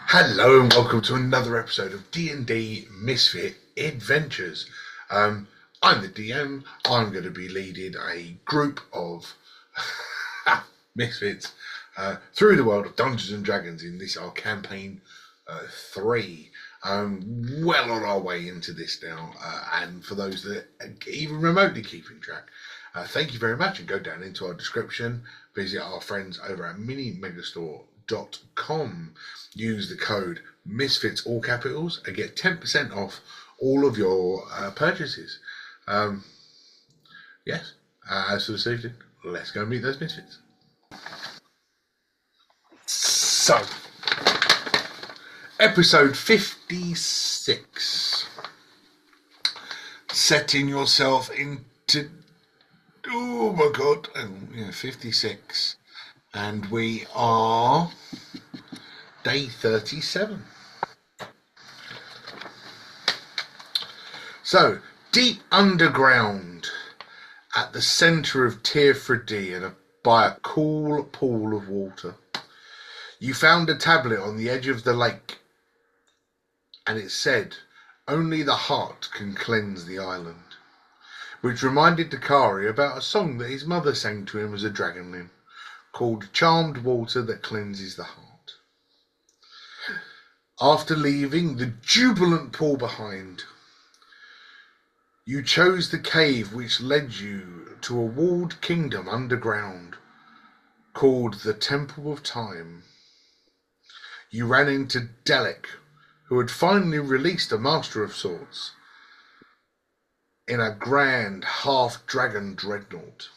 Hello and welcome to another episode of D&D Misfit Adventures. I'm the DM. I'm going to be leading a group of misfits through the world of Dungeons and Dragons in this our campaign 3. Well on our way into this now, and for those that are even remotely keeping track, thank you very much, and go down into our description, visit our friends over at minimegastore.com. Use the code Misfits, all capitals, and get 10% off all of your purchases. Yes, as for this evening, let's go meet those Misfits. So, episode 56. Setting yourself into... Oh my god, 56. And we are... Day 37. So, deep underground, at the centre of Tier 3D and by a cool pool of water, you found a tablet on the edge of the lake, and it said, "Only the heart can cleanse the island," which reminded Dakari about a song that his mother sang to him as a dragonling, called "Charmed Water That Cleanses the Heart." After leaving the jubilant pool behind, you chose the cave which led you to a walled kingdom underground called the Temple of Time. You ran into Delic, who had finally released a master of sorts in a grand half-dragon dreadnought.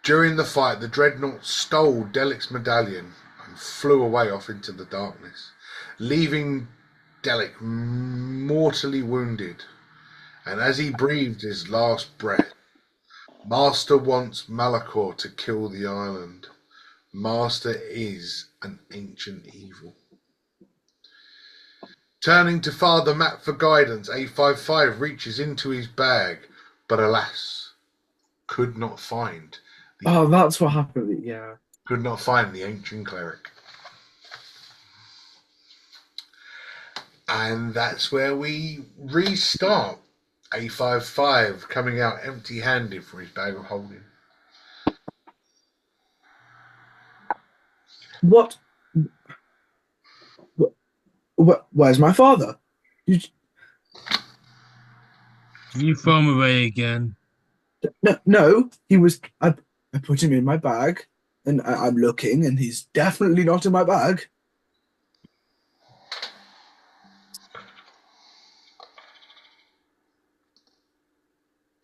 During the fight, the dreadnought stole Delic's medallion and flew away off into the darkness, leaving Delic mortally wounded. And as he breathed his last breath, Master wants Malachor to kill the island. Master is an ancient evil. Turning to Father Matt for guidance, A55 reaches into his bag, but alas, could not find that's what happened. Yeah. Could not find the ancient cleric. And that's where we restart. A55 coming out empty-handed from his bag of holding. What? Where's my father? You throw him away again. No, he was. I put him in my bag, and I'm looking, and he's definitely not in my bag.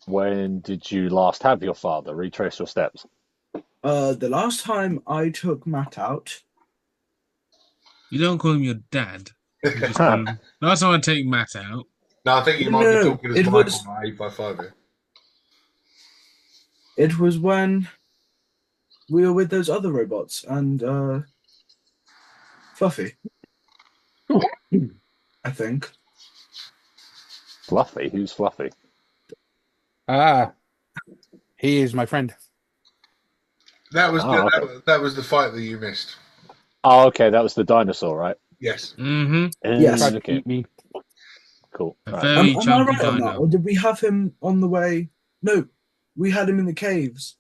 When did you last have your father? Retrace your steps. The last time I took Matt out. You don't call him your dad. You just call him, last time I take Matt out. No, I think you might be talking as Michael, not A55 here. It was when we were with those other robots and Fluffy. I think. Fluffy? Who's Fluffy? He is my friend. That was okay. that was the fight that you missed. Oh, okay. That was the dinosaur, right? Yes. Mm-hmm. Yes. Tried to Okay. eat me. Cool. A Right. very Am I chunky right on that? dino. Or did we have him on the way? No, we had him in the caves.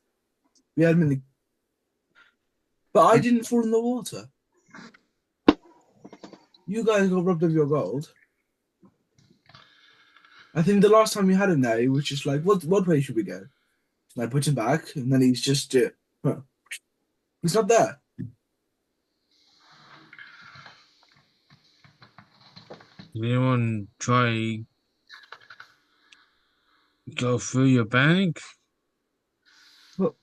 We had him in the... But I didn't fall in the water. You guys got robbed of your gold. I think the last time we had him there, he was just like, what way should we go? And I put him back, and then he's just... he's not there. Did anyone try go through your bag? Well,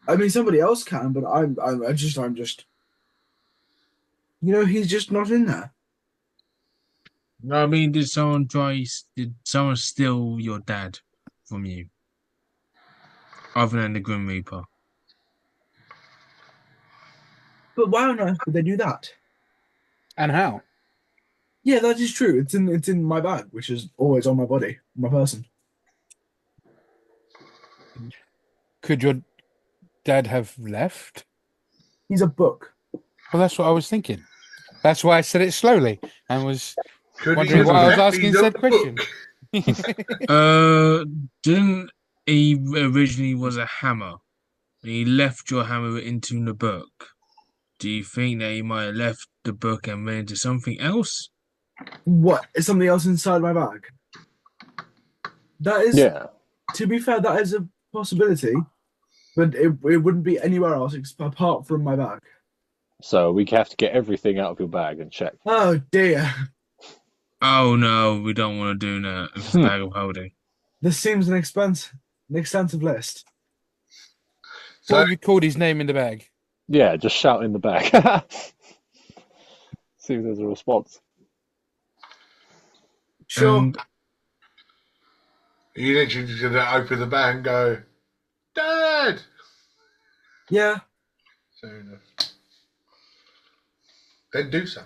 I mean, somebody else can, but I'm just... You know, he's just not in there. No, I mean, did someone steal your dad from you? Other than the Grim Reaper. But why on earth would they do that? And how? Yeah, that is true. It's in my bag, which is always on my body, my person. Could your dad have left? He's a book. Well, that's what I was thinking. That's why I said it slowly and was Could wondering he why I was accept asking he's a said question. book? Didn't he originally was a hammer? And he left your hammer into the book. Do you think that he might have left the book and went into something else? What? Is something else inside my bag? That is, Yeah. to be fair, that is a possibility, but it wouldn't be anywhere else apart from my bag. So we have to get everything out of your bag and check. Oh dear. Oh no, we don't want to do that. It's a bag of holding. This seems an extensive list. What So have you called his name in the bag? Yeah, just shout in the bag. See if there's a response. Sure. And you literally just gonna open the bag and go, Dad. Yeah. Fair enough. Then do so.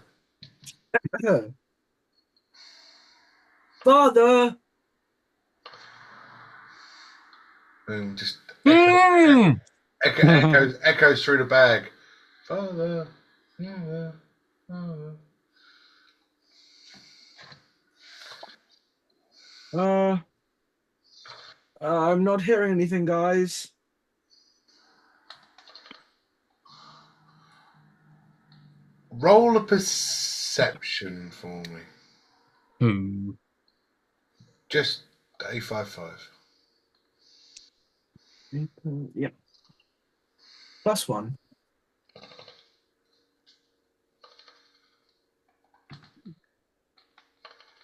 Father. And just Mm. echoes through the bag. Father, father, father. I'm not hearing anything, guys. Roll a perception for me. Who? Just A55. Yep. +1.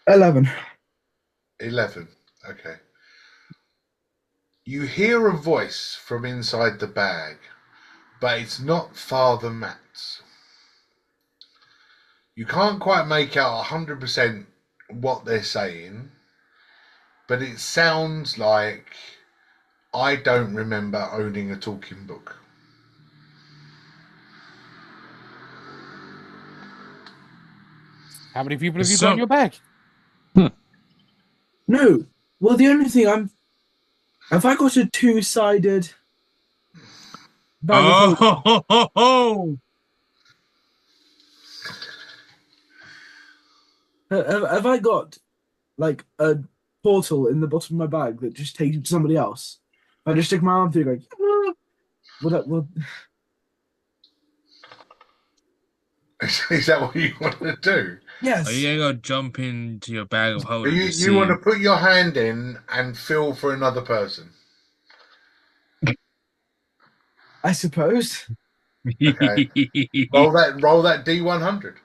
11. 11. Okay. You hear a voice from inside the bag, but it's not Father Matt's. You can't quite make out 100% what they're saying, but it sounds like I don't remember owning a talking book. How many people have you got in your bag? No. Well, the only thing have I got a two-sided bag of holding? Oh, Have I got like a portal in the bottom of my bag that just takes you to somebody else? I just stick my arm through, going, ah. Would Is that what you want to do? yes. Are you gonna jump into your bag of holding to You see? want to put your hand in and feel for another person. I suppose. Okay. Roll that D100.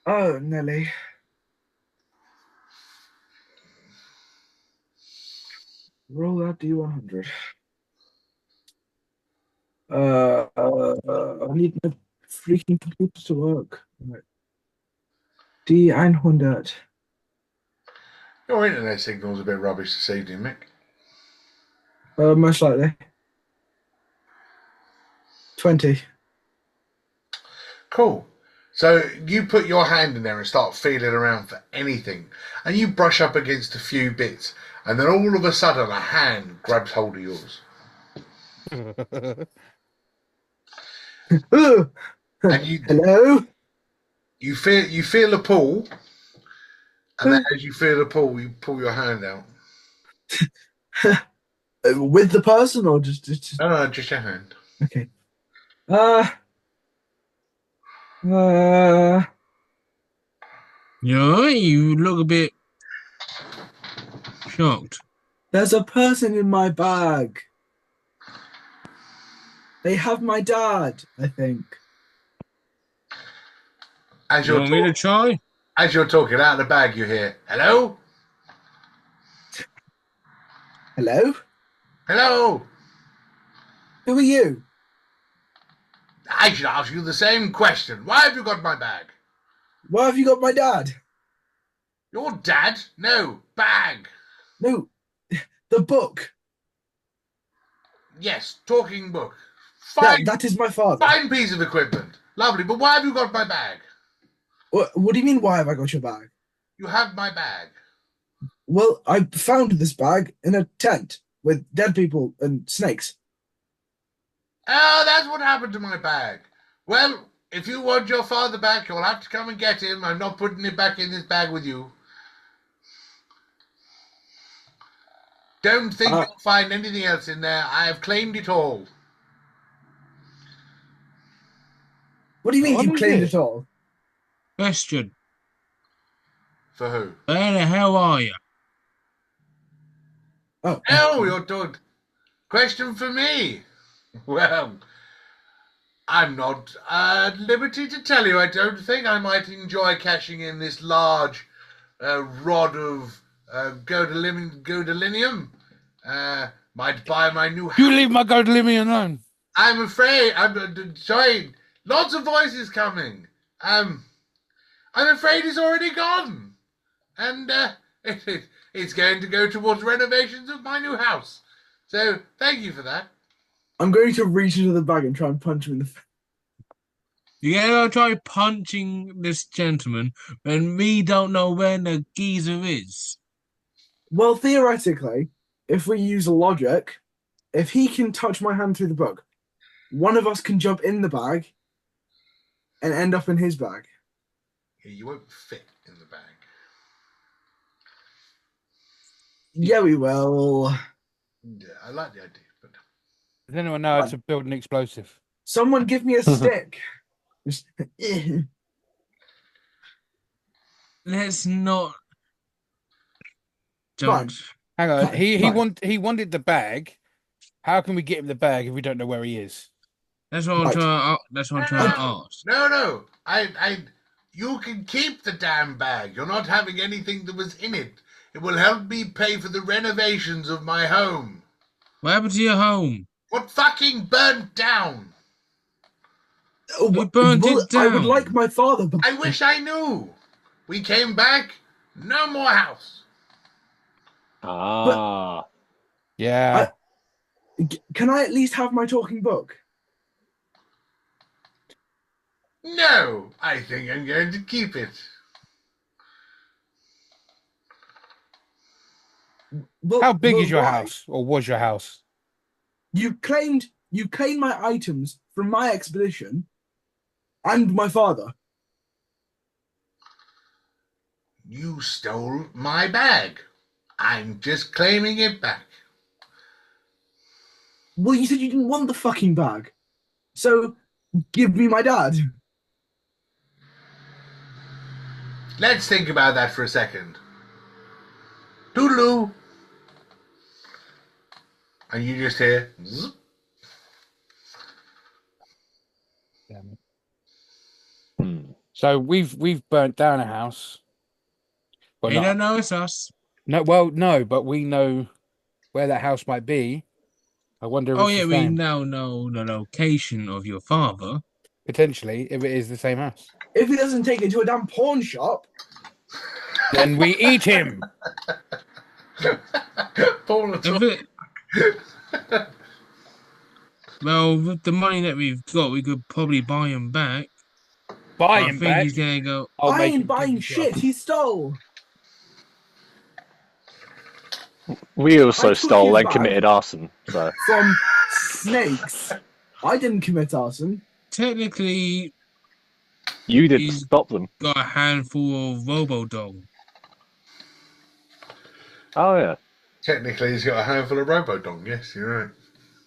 Oh, Nelly. Roll that D100. I need my freaking computer to work. Right. D100. Your internet signal's a bit rubbish this evening, Mick. Most likely. 20. Cool. So you put your hand in there and start feeling around for anything, and you brush up against a few bits, and then all of a sudden a hand grabs hold of yours. And Hello? you feel a pull, and then as you feel a pull, you pull your hand out. With the person or just... No, just your hand. Okay. You look a bit shocked. There's a person in my bag. They have my dad, I think. As You you're want me to try? As you're talking out of the bag, you hear, "Hello? Hello? Hello? Who are you? I should ask you the same question. Why have you got my bag? Why have you got my dad? Your dad? No, bag. No, the book. Yes, talking book. Fine, That is my father. fine piece of equipment. Lovely, but why have you got my bag? What do you mean, why have I got your bag? You have my bag. Well, I found this bag in a tent with dead people and snakes. Oh, that's what happened to my bag. Well, if you want your father back, you'll have to come and get him. I'm not putting it back in this bag with you. Don't think you'll find anything else in there. I have claimed it all. What do you mean What you is claimed it? it all? Question. For who? Where the hell are you? Oh, Oh, you're doing. Question for me. Well, I'm not at liberty to tell you. I don't think I might enjoy cashing in this large rod of gadolinium. Might buy my new house. You leave my Godolimi alone. I'm afraid. I'm sorry. Lots of voices coming. I'm afraid he's already gone, and it's going to go towards renovations of my new house. So thank you for that. I'm going to reach into the bag and try and punch him in the face. You gotta try punching this gentleman when we don't know where the geezer is. Well, theoretically, if we use logic, if he can touch my hand through the book, one of us can jump in the bag and end up in his bag. Yeah, you won't fit in the bag. Yeah, we will. Yeah, I like the idea, but Does anyone know how to build an explosive? Someone give me a stick. Just, Let's not Fine. don't. Hang on. Fine. He wanted the bag. How can we get him the bag if we don't know where he is? That's what I'm Right. trying. That's what I'm trying to ask. no. You can keep the damn bag. You're not having anything that was in it. It will help me pay for the renovations of my home. What happened to your home? What fucking burnt down? You burnt it I would down. like my father back. I wish I knew. We came back. No more house. Ah, Yeah. Can I at least have my talking book? No, I think I'm going to keep it. Well, How big well, is your why? house, or was your house? You claimed my items from my expedition and my father. You stole my bag. I'm just claiming it back. Well, you said you didn't want the fucking bag. So give me my dad. Let's think about that for a second. Toodaloo. And you just hear zzz. So we've burnt down a house. Well, You not- don't know it's us. no, well, no, but we know where that house might be. I wonder if Oh it's yeah, the we same. now know the location of your father. Potentially, if it is the same house. If he doesn't take it to a damn pawn shop, Then we eat him. Paul at all. If it- well, with the money that we've got, we could probably buy him back. Buy I him think back. he's gonna go. I'll I make ain't him buying give it to us. shit. He stole. we also I took stole his and bag. committed arson. So From snakes. I didn't commit arson. Technically, you didn't He's- stop them. got a handful of Robodog. Oh yeah. Technically, he's got a handful of Robodong. Yes, you're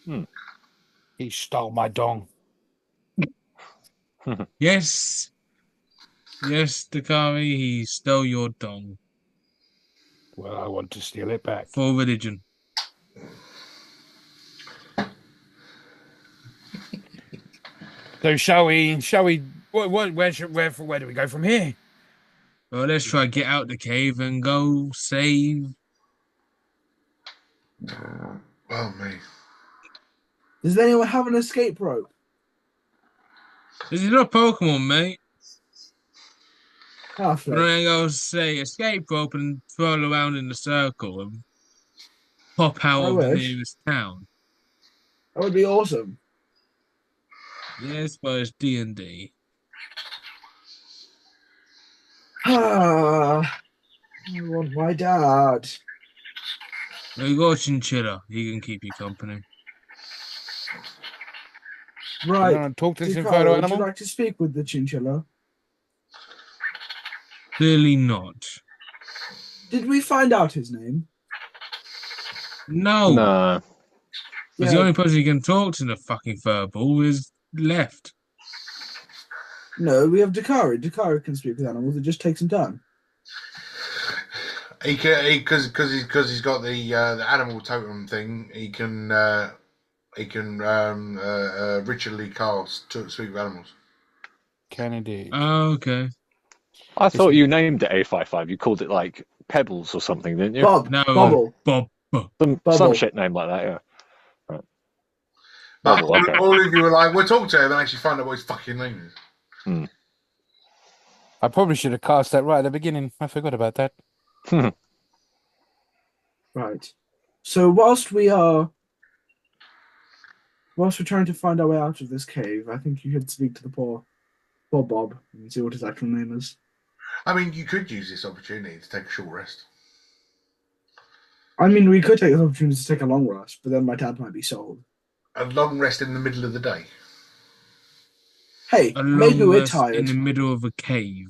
right. He stole my dong. Yes, yes, Dakari, he stole your dong Well, I want to steal it back. for religion. So shall we? Where do we go from here? Well, let's try to get out the cave and go save. Well, me. Does anyone have an escape rope? This is not Pokemon, mate. We're Halfway. not gonna go say escape rope and twirl around in a circle and pop out I of the wish. nearest town. That would be awesome. Yes, but it's D&D. I want my dad. We got Chinchilla. He can keep you company. You Right. want to talk to this Dakari, inferno would you animal? like to speak with the chinchilla? Clearly not. Did we find out his name? No. Nah. Because the only person you can talk to in the fucking furball is left. No, we have Dakari. Dakari can speak with animals. It just takes some time. He can because he's got the animal totem thing. He can ritually cast to speak with animals. Can indeed. Oh, okay. I thought you named it A55. You called it like Pebbles or something, didn't you? Bob. No, Bubble. Bob. Some Bubble. shit name like that, yeah. Right. But Bubble, okay. all of you were like, "We'll talk to him and actually find out what his fucking name is." I probably should have cast that right at the beginning. I forgot about that. Right. So whilst we're trying to find our way out of this cave, I think you should speak to the poor Bob and see what his actual name is. I mean, you could use this opportunity to take a short rest. I mean, we could take this opportunity to take a long rest, but then my dad might be sold. A long rest in the middle of the day. Hey, A maybe long we're rest tired. in the middle of a cave.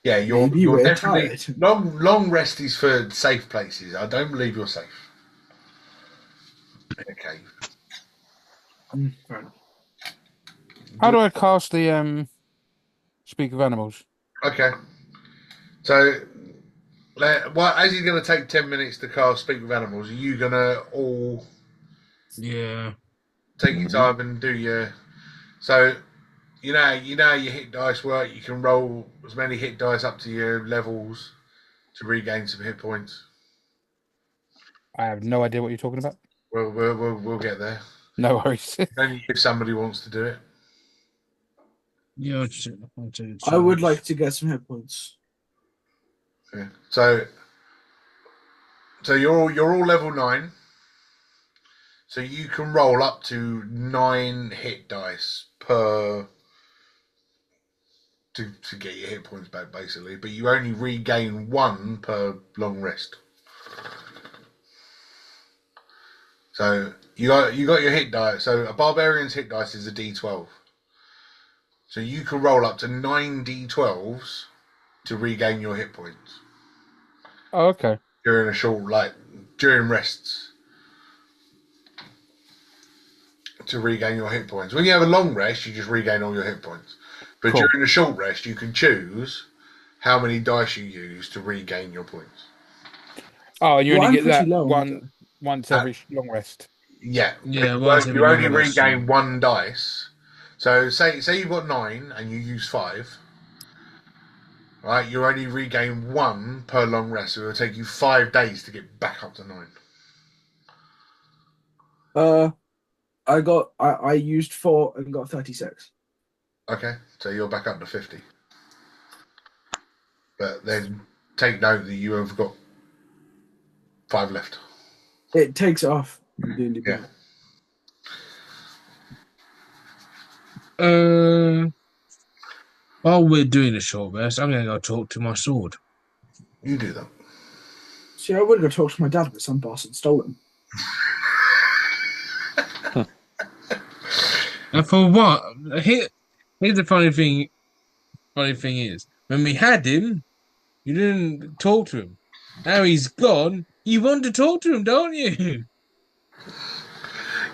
Yeah, Maybe you're we're definitely tired. long rest is for safe places. I don't believe you're safe in a cave. Fair enough. How do I cast the speak of animals? Okay. So, as he's going to take 10 minutes to cast Speak with Animals, are you going to all Yeah. take your time and do your... So, you know your hit dice work. You can roll as many hit dice up to your levels to regain some hit points. I have no idea what you're talking about. We'll get there. No worries. Only if somebody wants to do it. Yeah, I'll take a I would chance. like to get some hit points. Yeah. So you're all level 9. So you can roll up to 9 hit dice per to get your hit points back, basically. But you only regain 1 per long rest. So you got your hit dice. So a barbarian's hit dice is a D12. So you can roll up to 9 D12s to regain your hit points Oh, okay. during during rests. To regain your hit points. When you have a long rest, you just regain all your hit points. But Cool. during a short rest, you can choose how many dice you use to regain your points. Oh, you Well, only I'm get that pretty low on one once every long rest. Yeah, Yeah, but once every you only long rest, regain yeah. 1 dice. So say you've got 9 and you use 5. Right, you only regain 1 per long rest. So it'll take you 5 days to get back up to 9. I used 4 and got 36. Okay, so you're back up to 50. But then take note that you have got 5 left. It takes off. in D&D. Yeah. While we're doing a short rest, I'm going to go talk to my sword. You do that. See, I would go talk to my dad, but some bastard stole him. And for what? Here's the funny thing. Funny thing is, when we had him, you didn't talk to him. Now he's gone. You want to talk to him, don't you?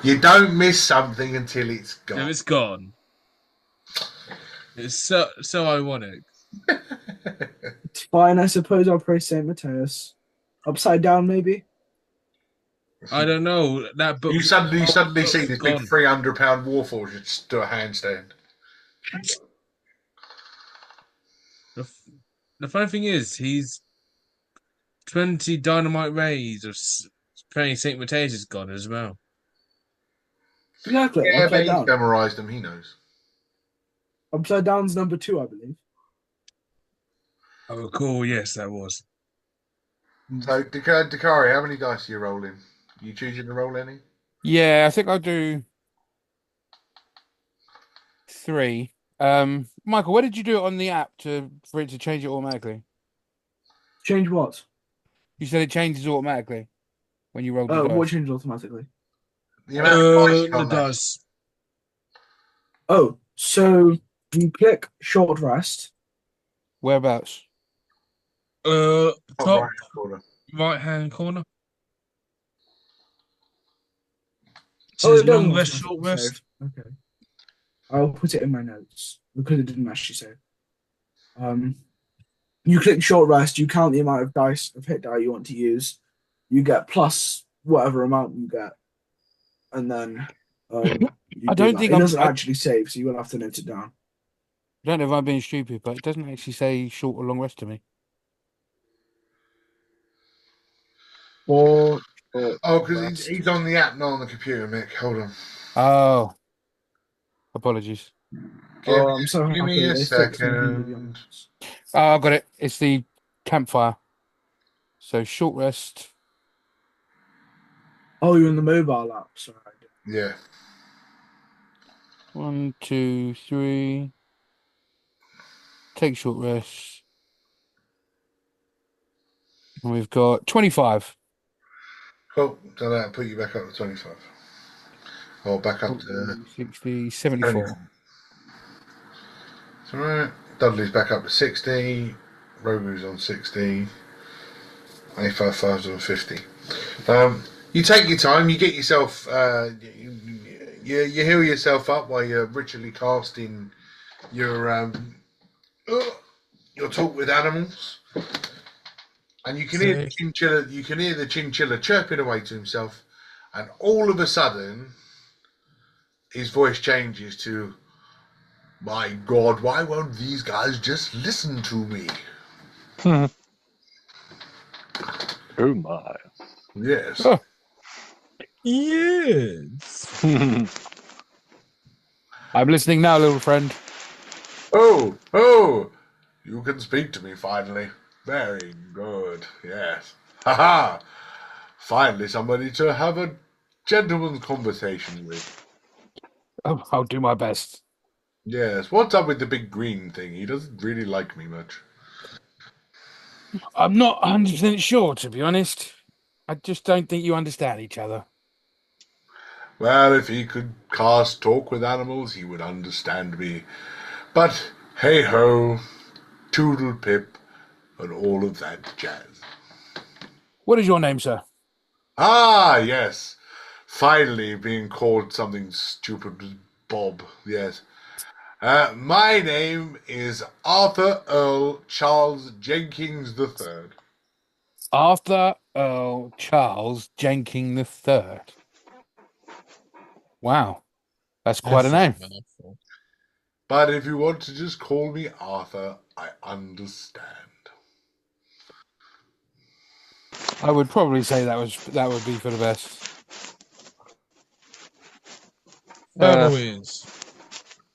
You don't miss something until it's gone. No, it's gone. It's so ironic. It's fine, I suppose I'll pray St. Matthias. Upside down, maybe? I don't know that book. You suddenly see this big gone. 300-pound warforged just do a handstand. The funny thing is, he's 20 dynamite rays of praying St. Matthias is gone as well. Exactly. Yeah, but Upside he's down. memorised them. He knows. Upside down's number 2, I believe. Oh, cool. Yes, that was. So, Dakari, how many dice are you rolling? You choosing to roll any? Yeah, I think I'll do 3. Michael, where did you do it on the app for it to change it automatically? Change what? You said it changes automatically when you roll the What dice. changes automatically? The amount of dice you The got left. dice. Oh, so you click short rest. Whereabouts? Top Top right corner. right hand corner. It Oh, says it doesn't long rest, automatically short rest. save. Okay. I'll put it in my notes because it didn't actually save. Um, you click short rest, you count the amount of dice of hit die you want to use. You get plus whatever amount you get, and then you I do don't that. think It I'm. doesn't I actually save, so you will have to note it down. don't know if I'm being stupid, but it doesn't actually say short or long rest to me. Four short Oh, because rest. he's on the app, not on the computer, Mick. Hold on. Oh, apologies. Give, I'm so give happy me that a they fixed making the second. jumps. Oh, I got it. It's the campfire. So short rest. Oh, you're in the mobile app. Sorry. Yeah. 1, 2, 3. Take short rest. And we've got 25. Cool. So that'll put you back up to 25. Or back up to 40, 60, 74. It's alright. Dudley's back up to 60. Rogu's on 60. A55's on 50. You take your time. You get yourself. You heal yourself up while you're ritually casting your talk with animals, and you can hear the Say, chinchilla. You can hear the chinchilla chirping away to himself, and all of a sudden, his voice changes to, "My God, why won't these guys just listen to me?" Oh my. Yes. Oh, yes. I'm listening now, little friend. Oh, you can speak to me finally. Very good. Yes. Haha. Finally, somebody to have a gentleman's conversation with. Oh, I'll do my best. Yes. What's up with the big green thing? He doesn't really like me much. I'm not 100% sure, to be honest. I just don't think you understand each other. Well, if he could cast talk with animals, he would understand me. But hey ho, toodle pip, and all of that jazz. What is your name, sir? Ah, yes. Finally being called something stupid as Bob. Yes. My name is Arthur Earl Charles Jenkins III. Arthur Earl Charles Jenkins III. Wow, that's quite a That's a name. mouthful. But if you want to just call me Arthur, I understand. I would probably say that would be for the best. Herbal is.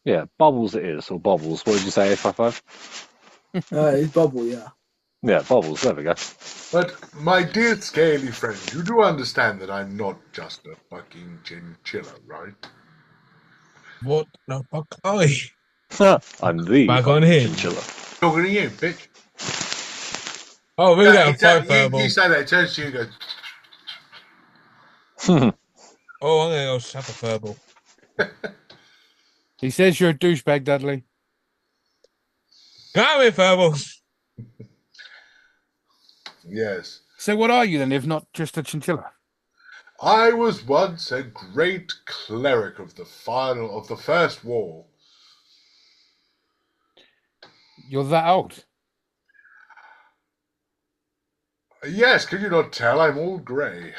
Yeah, bubbles it is, or bobbles. What did you say, 855? It's bubble, yeah. Yeah, bobbles. There we go. But, my dear scaly friend, you do understand that I'm not just a fucking chinchilla, right? What the fuck are we? I'm the Back on fucking him. chinchilla. Talking to you, bitch. Oh, we're Yeah, going to fight verbal. you say that, it turns to you and goes, Oh, I'm going to go shut the verbal. He says you're a douchebag, Dudley. Got me, verbal. yes. So what are you then, if not just a chinchilla? I was once a great cleric of the first war. You're that old. Yes, can you not tell I'm all grey?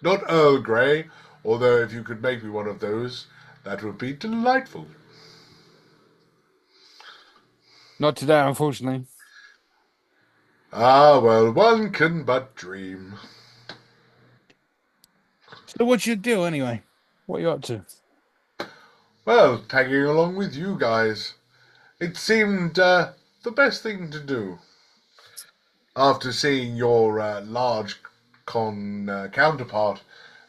Not Earl Grey, although if you could make me one of those, that would be delightful. Not today, unfortunately. Ah, well, one can but dream. So what's your deal anyway? What are you up to? Well, tagging along with you guys. It seemed the best thing to do. After seeing your large counterpart,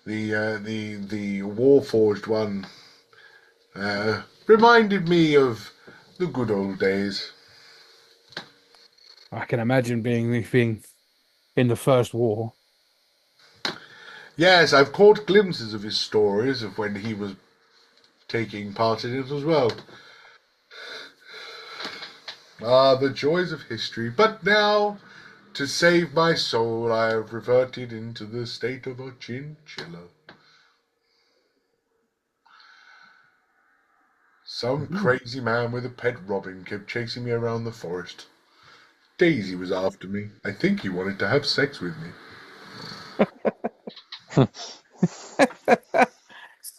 the Warforged one, reminded me of the good old days. I can imagine being in the First War. Yes, I've caught glimpses of his stories of when he was taking part in it as well. Ah, the joys of history. But now, to save my soul, I have reverted into the state of a chinchilla. Some crazy man with a pet robin kept chasing me around the forest. Daisy was after me. I think he wanted to have sex with me.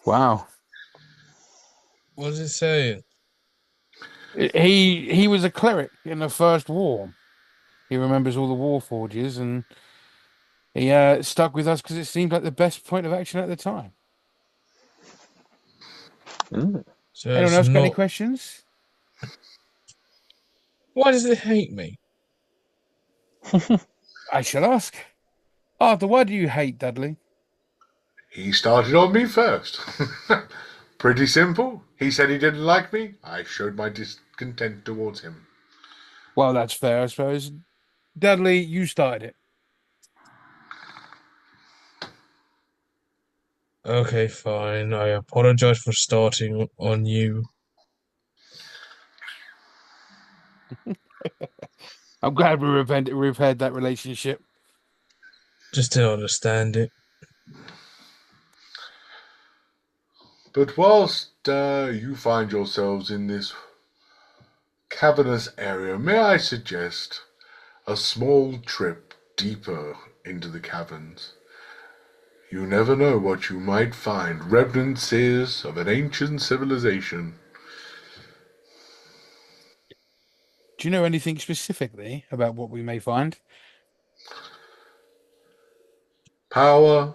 Wow. What does it say? He was a cleric in the First War. He remembers all the war forges, and he stuck with us because it seemed like the best point of action at the time. So Anyone it's else got any not. questions? Why does it hate me? I shall ask. Arthur, why do you hate Dudley? He started on me first. Pretty simple. He said he didn't like me. I showed my discontent towards him. Well, that's fair, I suppose. Dudley, you started it. Okay, fine. I apologize for starting on you. I'm glad we repaired that relationship. Just to understand it. But whilst you find yourselves in this cavernous area, may I suggest a small trip deeper into the caverns? You never know what you might find. Remnants of an ancient civilization. Do you know anything specifically about what we may find? Power,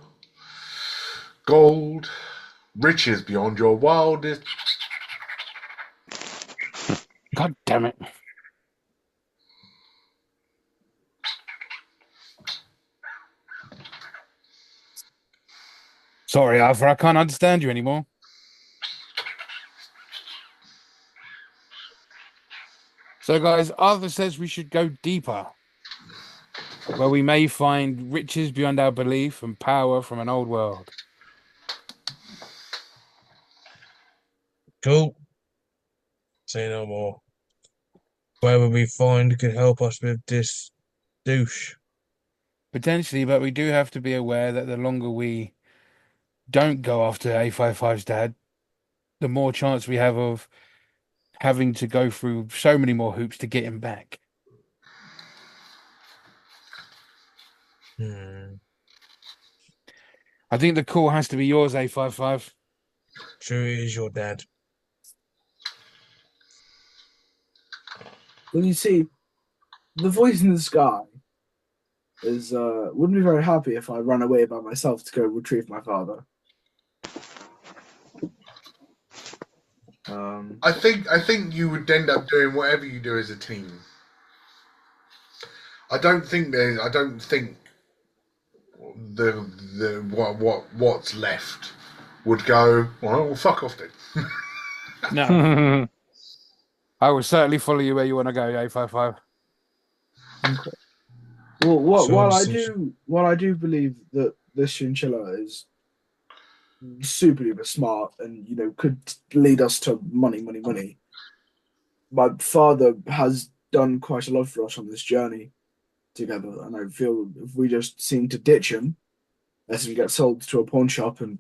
gold, riches beyond your wildest. God damn it. Sorry, Arthur, I can't understand you anymore. So, guys, Arthur says we should go deeper, where we may find riches beyond our belief and power from an old world. Cool. Say no more. Whoever we find could help us with this douche. Potentially, but we do have to be aware that the longer we don't go after A55's dad, the more chance we have of having to go through so many more hoops to get him back. I think the call has to be yours, A55. True, it is your dad. Well, you see, the voice in the sky is wouldn't be very happy if I run away by myself to go retrieve my father. I think you would end up doing whatever you do as a team. I don't think what's left would go, well fuck off then. No. I will certainly follow you where you want to go, A55. Okay. Well, So while I do believe that this chinchilla is super duper smart and could lead us to money. My father has done quite a lot for us on this journey together, and I feel if we just seem to ditch him, let him get sold to a pawn shop, and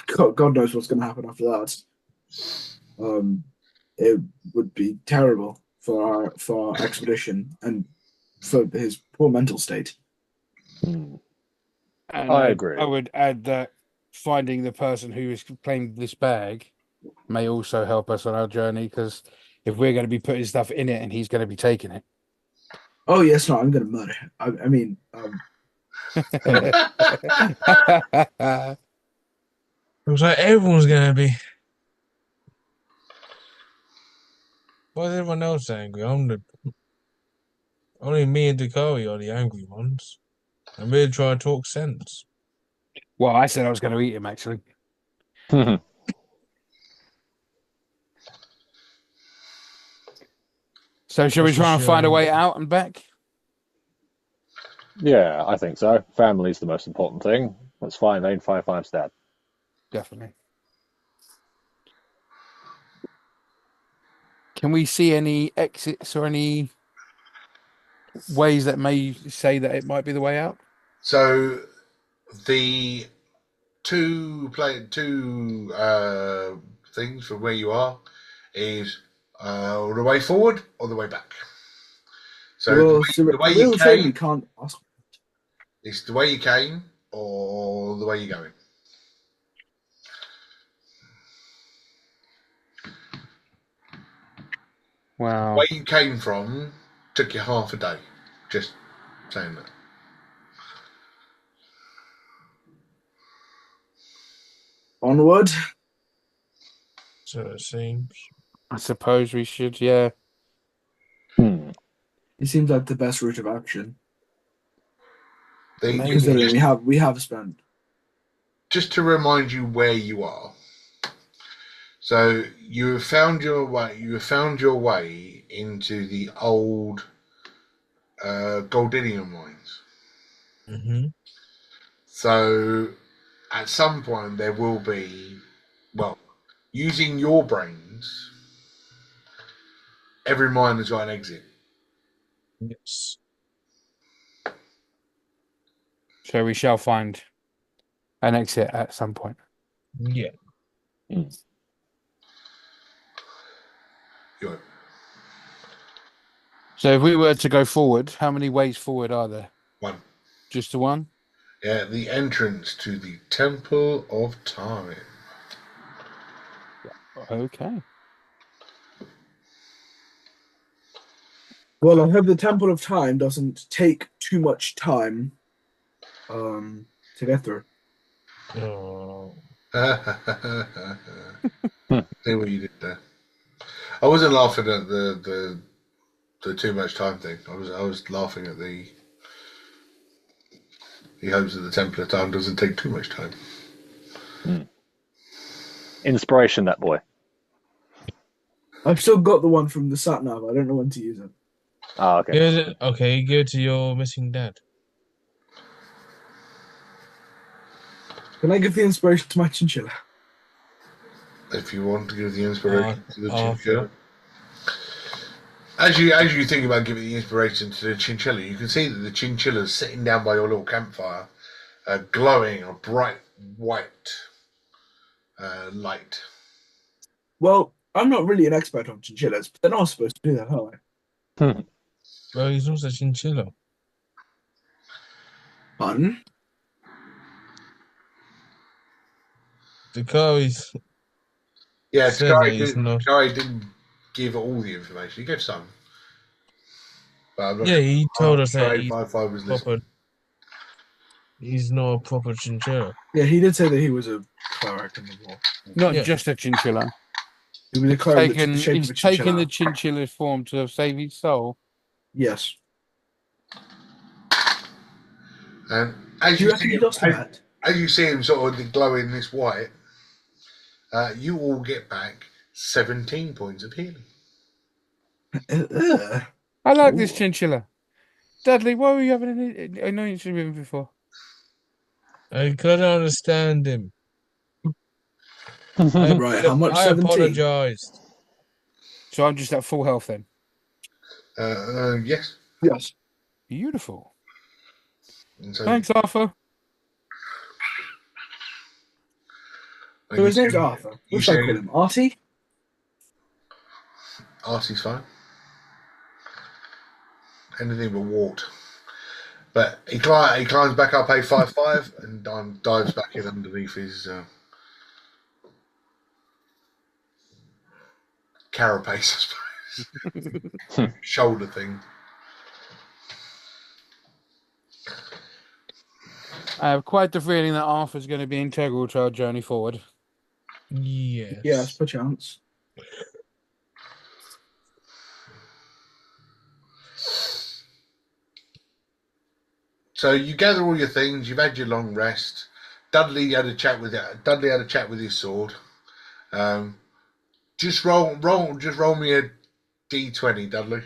God knows what's going to happen after that. It would be terrible for our expedition and for his poor mental state. And I agree. I would add that finding the person who is claimed this bag may also help us on our journey, because if we're going to be putting stuff in it and he's going to be taking it. Oh yes, no, I'm going to murder him. I mean, looks like everyone's gonna be. Why is everyone else angry? Only me and Dakari are the angry ones. I'm really trying to talk sense. Well, I said I was going to eat him, actually. So shall we That's try for and find a sure. way out and back? Yeah, I think so. Family's the most important thing. Let's find 855's dad. Definitely. Can we see any exits or any ways that may say that it might be the way out? So the two things from where you are is the way forward or the way back. So Well, the way you Cyril said we came can't ask. is the way you came or the way you're going. The Wow. way you came from took you half a day. Just saying that. Onward. So it seems. I suppose we should, yeah. It seems like the best route of action. The, Considering we have spent. just to remind you where you are. So you have found your way. You have found your way into the old Goldinium mines. Mm-hmm. So at some point there will be, well, using your brains. Every mine has got an exit. Yes. So we shall find an exit at some point. Yeah. Good. So if we were to go forward, how many ways forward are there? One. Just the one? Yeah, the entrance to the Temple of Time. Okay. Well, I hope the Temple of Time doesn't take too much time to get through. Oh. See what you did there. I wasn't laughing at the too much time thing. I was laughing at the he hopes that the Temple of Time doesn't take too much time. Inspiration, that boy. I've still got the one from the sat nav. I don't know when to use it. Ah, okay. Okay, go to your missing dad. Can I give the inspiration to my chinchilla? If you want to give the inspiration to the Arthur. chinchilla. As you think about giving the inspiration to the chinchilla, you can see that the chinchilla's sitting down by your little campfire, glowing a bright white light. Well, I'm not really an expert on chinchillas, but they're not supposed to do that, are they? Well, he's also chinchilla. Pardon? The car is. Yeah, Said that he's not. Takari didn't give all the information. He gave some. But I'm not Yeah, sure. he told us sure that he's 855 was listening. proper. He's not a proper chinchilla. Yeah, he did say that he was a cleric in the war. Not Yeah. just a chinchilla. He was a cleric that took the shape He's of a taken chinchilla. the chinchilla's form to save his soul. Yes. And as Do you you reckon see he him, lost that? as you see him sort of glowing this white, you all get back 17 points of healing. I like this Ooh. chinchilla. Dudley, why were you having an annoyance with him before? I couldn't understand him. Right, how much? I 17? apologized. So I'm just at full health then. Yes. Yes. Beautiful. And so, Thanks, Arthur. So his name's Arthur. What should I call him? Artie? Artie's fine. Anything but Wart. But he climbs back up A55 and dives back in underneath his carapace, I suppose. Shoulder thing. I have quite the feeling that Arthur's going to be integral to our journey forward. Yes. Yes, perchance. So you gather all your things. You've had your long rest. Dudley had a chat with his sword. Just roll me a D20, Dudley.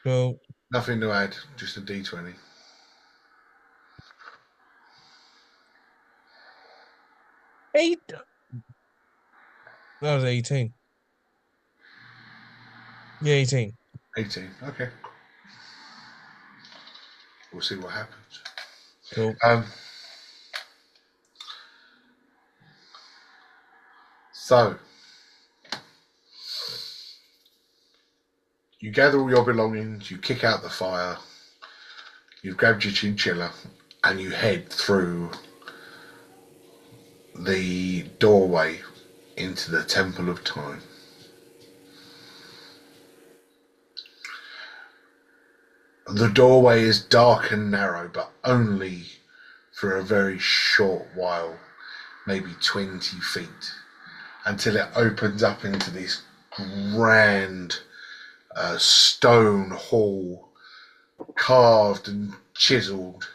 Well, Nothing to add, just a D20. eight. That was 18. Yeah, 18. 18. Okay. We'll see what happens. Cool. So you gather all your belongings, you kick out the fire, you've grabbed your chinchilla, and you head through the doorway into the Temple of Time. The doorway is dark and narrow, but only for a very short while, maybe 20 feet, until it opens up into this grand stone hall, carved and chiseled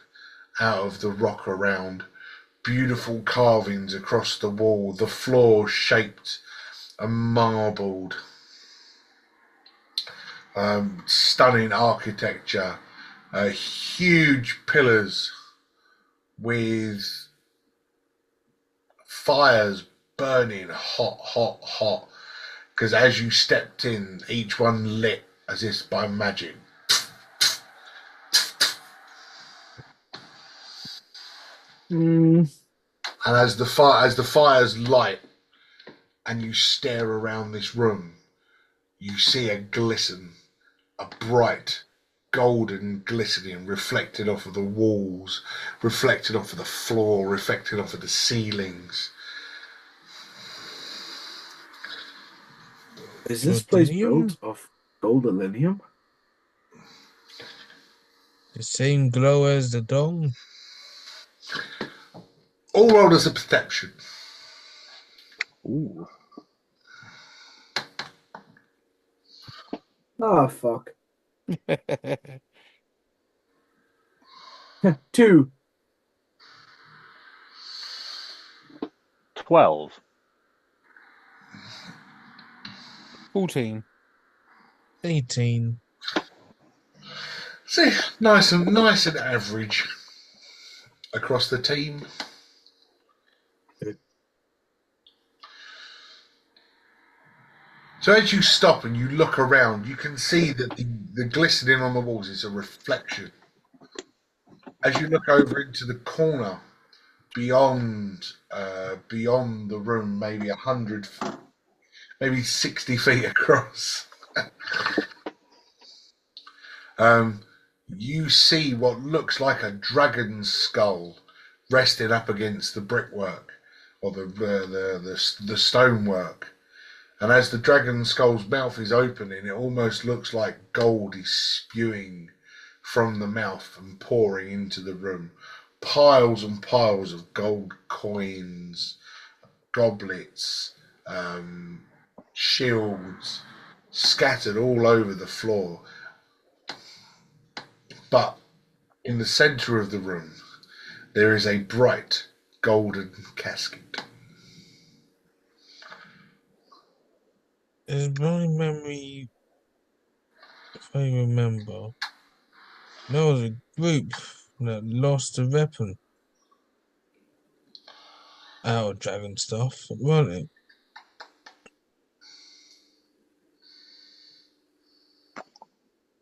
out of the rock around. Beautiful carvings across the wall, the floor shaped and marbled. Stunning architecture, huge pillars with fires burning hot, hot, hot. Because as you stepped in, each one lit as if by magic. Mm, And as the fires light, and you stare around this room, you see a glisten, a bright golden glistening reflected off of the walls, reflected off of the floor, reflected off of the ceilings. is this place Ladinium? built of gold and linium? The same glow as the dong? All rolled as a perception. Ooh. Ah, fuck. 2. 12. 14. 18. See, nice and average across the team. Good. So as you stop and you look around, you can see that the glistening on the walls is a reflection. As you look over into the corner beyond the room, maybe 100, maybe 60 feet across, you see what looks like a dragon's skull resting up against the brickwork or the stonework. And as the dragon skull's mouth is opening, it almost looks like gold is spewing from the mouth and pouring into the room. Piles and piles of gold coins, goblets, shields, scattered all over the floor. But in the centre of the room, there is a bright golden casket. Is my memory, if I remember, there was a group that lost a weapon out of dragon stuff, wasn't it?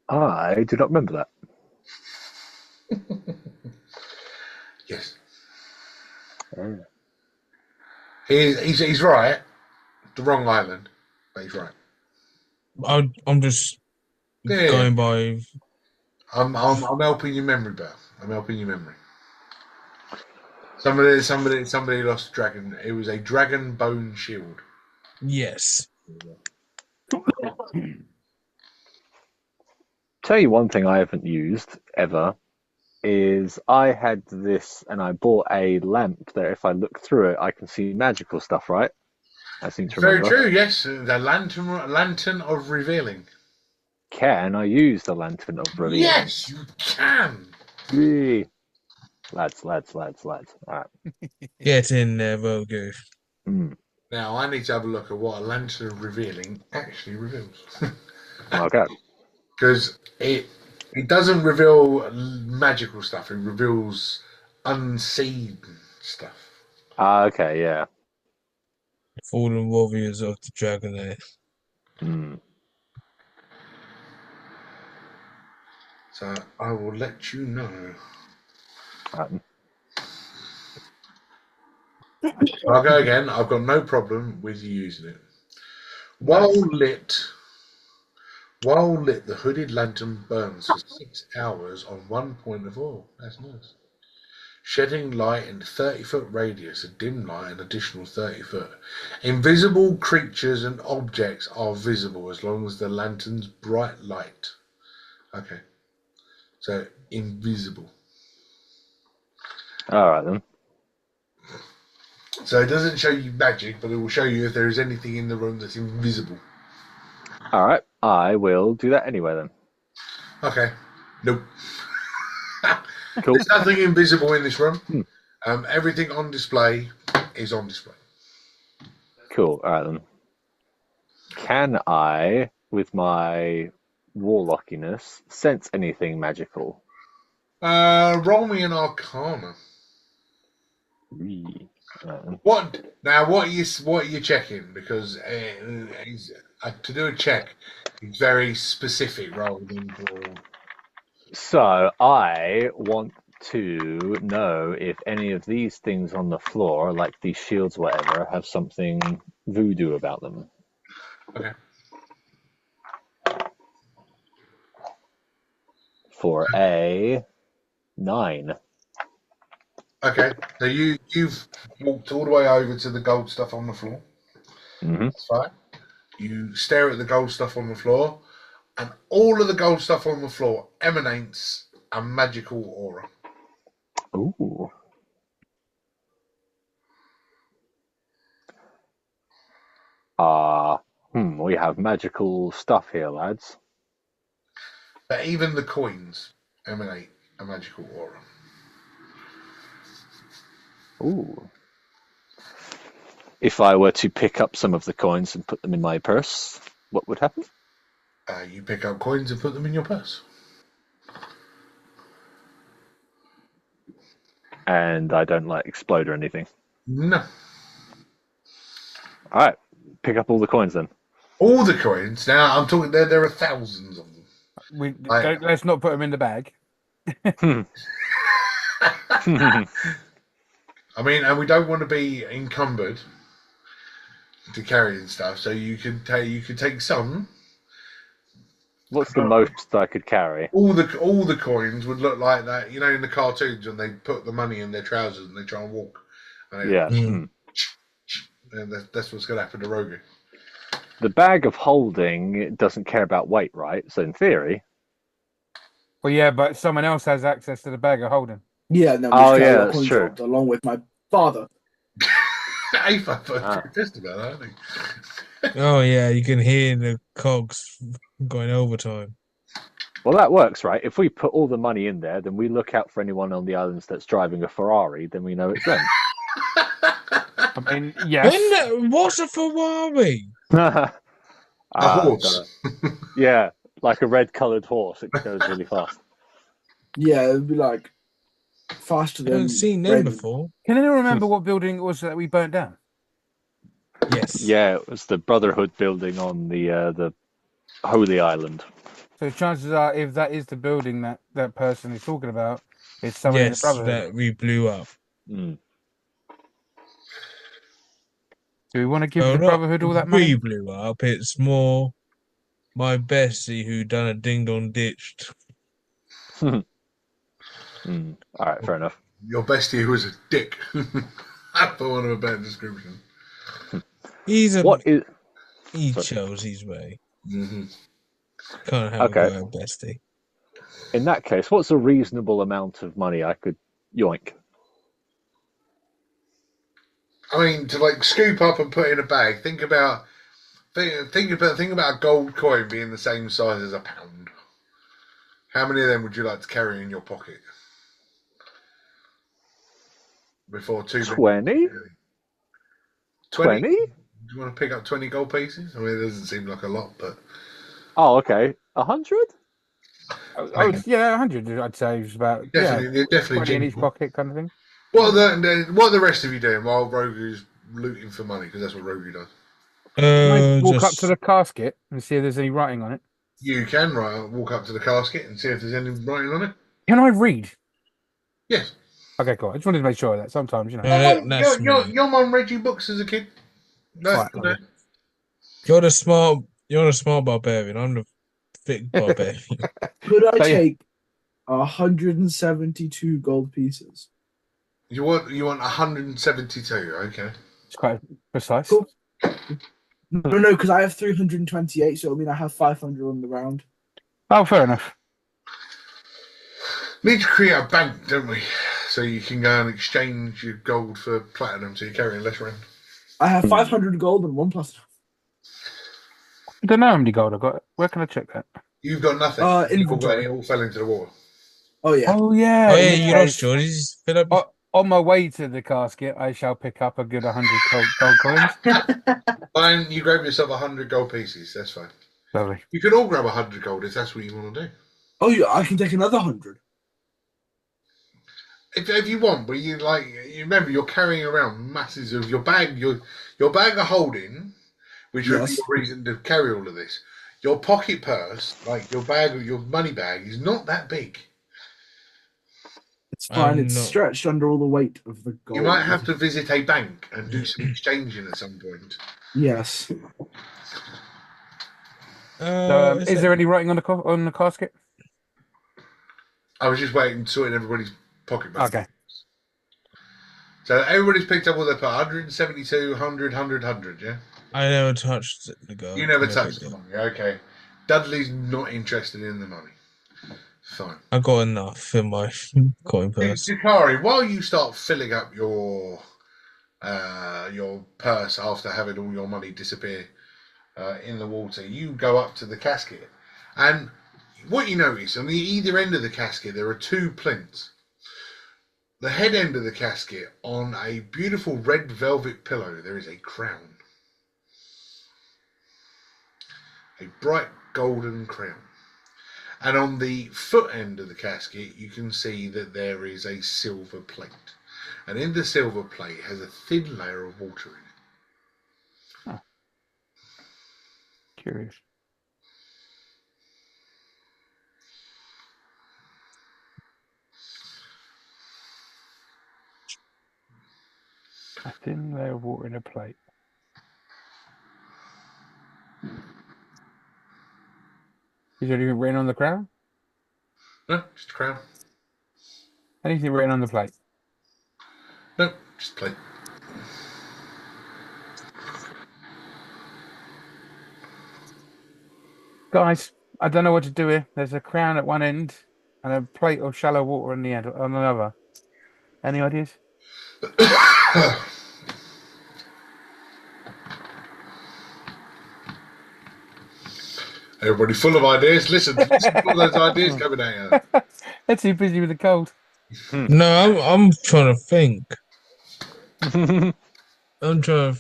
I do not remember that. Yes. Oh. He's right. The wrong island, but he's right. I'm just Yeah. going by. I'm helping your memory, Beth. I'm helping your memory. Somebody lost a dragon. It was a dragon bone shield. Yes. Tell you one thing I haven't used ever is I had this and I bought a lamp that if I look through it I can see magical stuff, right? I seem to Very remember. true. Yes, the lantern of revealing. Can I use the lantern of revealing? Yes, you can. Yay. Lads. All right. Get in there, Rogu. Mm. Now I need to have a look at what a lantern of revealing actually reveals, Okay. because it doesn't reveal magical stuff. It reveals unseen stuff. Okay, yeah. Fallen warriors of the Dragonair. Mm. So I will let you know. I'll go again. I've got no problem with you using it. While lit, the hooded lantern burns for 6 hours on one point of oil. That's nice. Shedding light in a 30-foot radius, a dim light an additional 30 foot. Invisible creatures and objects are visible as long as the lantern's bright light. Okay. So, invisible. Alright then. So it doesn't show you magic, but it will show you if there is anything in the room that's invisible. Alright, I will do that anyway then. Okay. Nope. Cool. There's nothing invisible in this room. Everything on display is on display. Cool. Alright then. Can I, with my warlockiness, sense anything magical? Roll me an Arcana. What now? What are you checking? Because to do a check, it's very specific rather than broad. So I want to know if any of these things on the floor, like these shields, or whatever, have something voodoo about them. Okay. For a 9. Okay. So you've walked all the way over to the gold stuff on the floor. Mm-hmm. That's fine. You stare at the gold stuff on the floor, and all of the gold stuff on the floor emanates a magical aura. Ooh. We have magical stuff here, lads. But even the coins emanate a magical aura. Ooh. If I were to pick up some of the coins and put them in my purse, what would happen? You pick up coins and put them in your purse. And I don't explode or anything. No. Alright, pick up all the coins then. All the coins. Now I'm talking. There are thousands of them. Let's not put them in the bag. I mean, and we don't want to be encumbered to carrying stuff. So you could take some. What's the most I could carry? All the coins would look like that. You know, in the cartoons when they put the money in their trousers and they try and walk. And and that's what's going to happen to Rogu. The bag of holding doesn't care about weight, right? So in theory. Well, yeah, but someone else has access to the bag of holding. Yeah, no. That's true. Along with my father. A5 pretty pissed about that, I think. Oh yeah, you can hear the cogs going overtime. Well, that works, right? If we put all the money in there, then we look out for anyone on the islands that's driving a Ferrari, then we know it's them. I mean, yes. What's a Ferrari? A horse. Yeah, like a red-coloured horse. It goes really fast. Yeah, it'd be like faster I than. haven't seen them before. Can anyone remember what building it was that we burnt down? Yes. Yeah, it was the Brotherhood building on the Holy Island. So chances are, if that is the building that person is talking about, it's someone in the Brotherhood. That we blew up. Mm. Do we want to give the Brotherhood all that money? We blew up. It's more my bestie who done a ding dong ditched. All right, fair enough. Your bestie who was a dick. For one of a better description. He Sorry. chose his way. Mm-hmm. Can't have a bestie. In that case, what's a reasonable amount of money I could yoink? I mean, to scoop up and put in a bag. Think about a gold coin being the same size as a pound. How many of them would you like to carry in your pocket? Before 20? 20? Do you want to pick up 20 gold pieces? I mean, it doesn't seem like a lot, but... Oh, okay. 100? Yeah, 100, I'd say. Is about definitely 20 in each pocket kind of thing. What are the rest of you doing while Rogu's looting for money? Because that's what Rogu does. Walk up to the casket and see if there's any writing on it. You can walk up to the casket and see if there's any writing on it. Can I read? Yes. Okay, cool. I just wanted to make sure of that sometimes, you know. That's me. Your mum read you books as a kid. Right, No. lovely. You're the smart barbarian. I'm the thick barbarian. Could I So, yeah. take 172 gold pieces? You want 172, okay. It's quite precise. Cool. No, because I have 328, so I mean I have 500 on the round. Oh, fair enough. Need to create a bank, don't we? So you can go and exchange your gold for platinum, so you're carrying less around. I have 500 gold and 1 platinum. I don't know how many gold I got. Where can I check that? You've got nothing. Inventory. It all fell into the water. Oh yeah. Oh, yeah. Oh yeah, in you that lost case, yours. Fill up. on my way to the casket, I shall pick up a good 100 gold coins. Fine, you grab yourself 100 gold pieces. That's fine. Lovely. You can all grab 100 gold if that's what you want to do. Oh yeah, I can take another 100. If you want, but you remember you're carrying around masses of your bag of holding, which would be Yes. your reason to carry all of this. Your pocket purse, like your money bag, is not that big. It's fine. It's No. stretched under all the weight of the gold. You might have to visit a bank and do some exchanging at some point. Yes. So, is there any writing on the casket? I was just waiting, sorting everybody's pocket money. Okay. So everybody's picked up all their 172, 100, 100, 100, yeah? I never touched the gold. You never touched the money, okay. Dudley's not interested in the money. Fine. I got enough in my coin purse. Dakari, while you start filling up your purse after having all your money disappear in the water, you go up to the casket. And what you notice, on the either end of the casket, there are 2 plinths. The head end of the casket, on a beautiful red velvet pillow, there is a crown. A bright golden crown. And on the foot end of the casket, you can see that there is a silver plate. And in the silver plate has a thin layer of water in it. Curious. A thin layer of water in a plate. Is there anything written on the crown? No, just a crown. Anything written on the plate? No, just a plate. Guys, I don't know what to do here. There's a crown at one end and a plate of shallow water on the end on the other. Any ideas? Everybody full of ideas. Listen to all those ideas coming out. They're too busy with the cold. No, I'm trying to think. I'm trying to.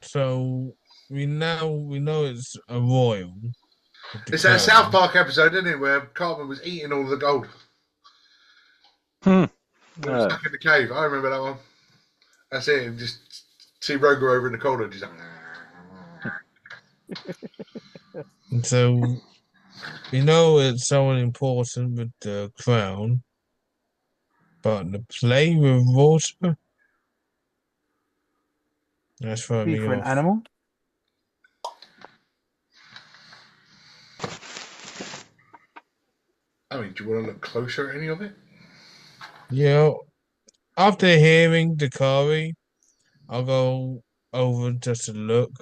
So we know it's a royal. It's that South Park episode, isn't it, where Cartman was eating all the gold. He was stuck in the cave. I remember that one. That's it. And just see Roger over in the corner, just So we know it's someone important with the crown, but the play with water. That's for Be me for an off. animal. I mean, do you want to look closer at any of it? Yeah. After hearing Dakari, I'll go over just to look.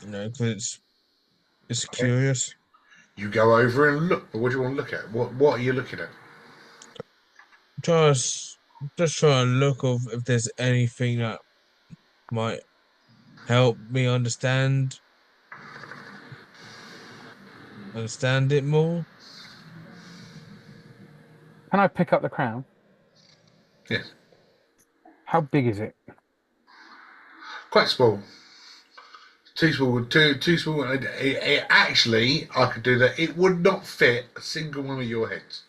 You know, because it's curious. You go over and look. But what do you want to look at? What are you looking at? Just try and look of if there's anything that might help me understand it more. Can I pick up the crown? Yes. How big is it? Quite small. Too small. Too small. Actually, I could do that. It would not fit a single one of your heads.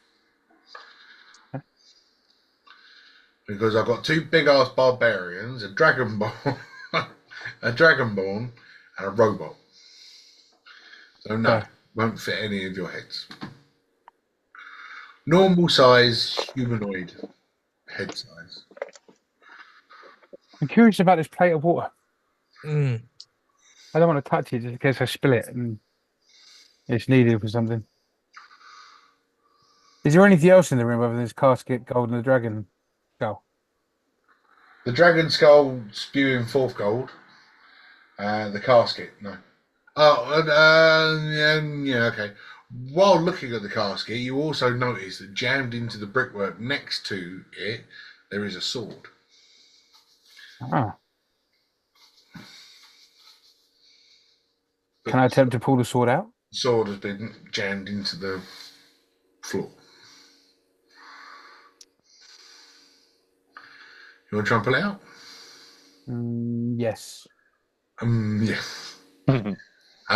Because I've got 2 big ass barbarians, a dragonborn, and a robot. So no, Okay. won't fit any of your heads. Normal size humanoid head size. I'm curious about this plate of water. Mm. I don't want to touch it just in case I spill it and it's needed for something. Is there anything else in the room other than this casket, gold, and the dragon skull? The dragon skull spewing forth gold. The casket, no. Oh, yeah, okay. While looking at the casket, you also notice that jammed into the brickwork next to it, there is a sword. Ah. Can I attempt to pull the sword out? The sword has been jammed into the floor. You want to try and pull it out? Yes. Yeah.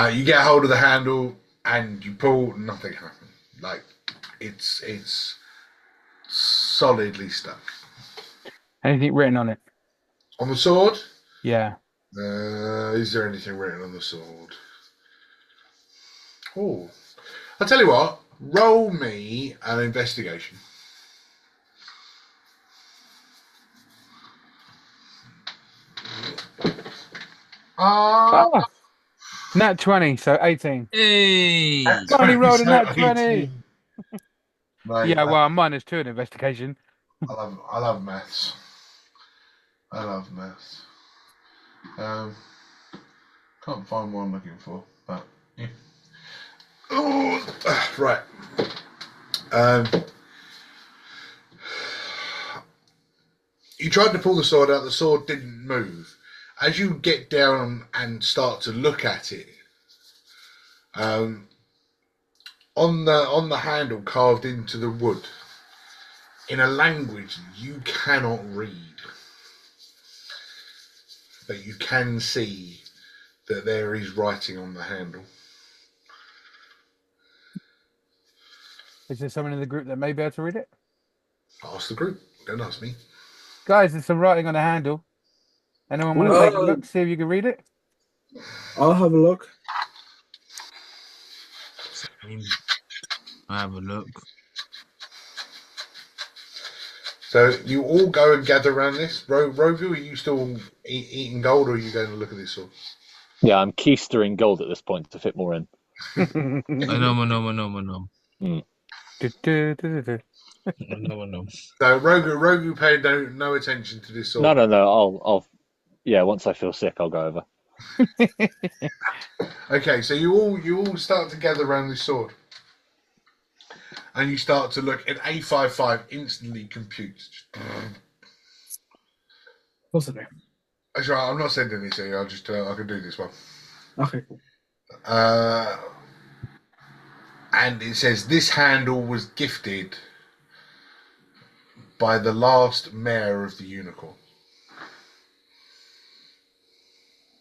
You get hold of the handle and you pull, nothing happens. Like, it's solidly stuck. Anything written on it? On the sword? Yeah. Is there anything written on the sword? Oh, I'll tell you what. Roll me an investigation. Ah, nat 20, so 18. Hey. I only rolled a nat 20. Mate, Yeah, well, I'm -2 in investigation. I love maths. I love maths. Can't find what I'm looking for, but yeah. Oh, right. You tried to pull the sword out. The sword didn't move. As you get down and start to look at it, on the handle carved into the wood, in a language you cannot read, but you can see that there is writing on the handle. Is there someone in the group that may be able to read it? Ask the group. Don't ask me. Guys, there's some writing on the handle. Anyone want to take a look, see if you can read it? I'll have a look. I have a look. So you all go and gather around this. Rovu, are you still eating gold, or are you going to look at this sword? Yeah, I'm keistering gold at this point to fit more in. I know. No. So Rogu paid no attention to this sword. No. Yeah, once I feel sick, I'll go over. Okay, so you all start to gather around this sword, and you start to look. And A55 instantly computes. What's the name? That's right. I'm not sending this to you. I can do this one. Okay, cool. And it says this handle was gifted by the last mayor of the unicorn.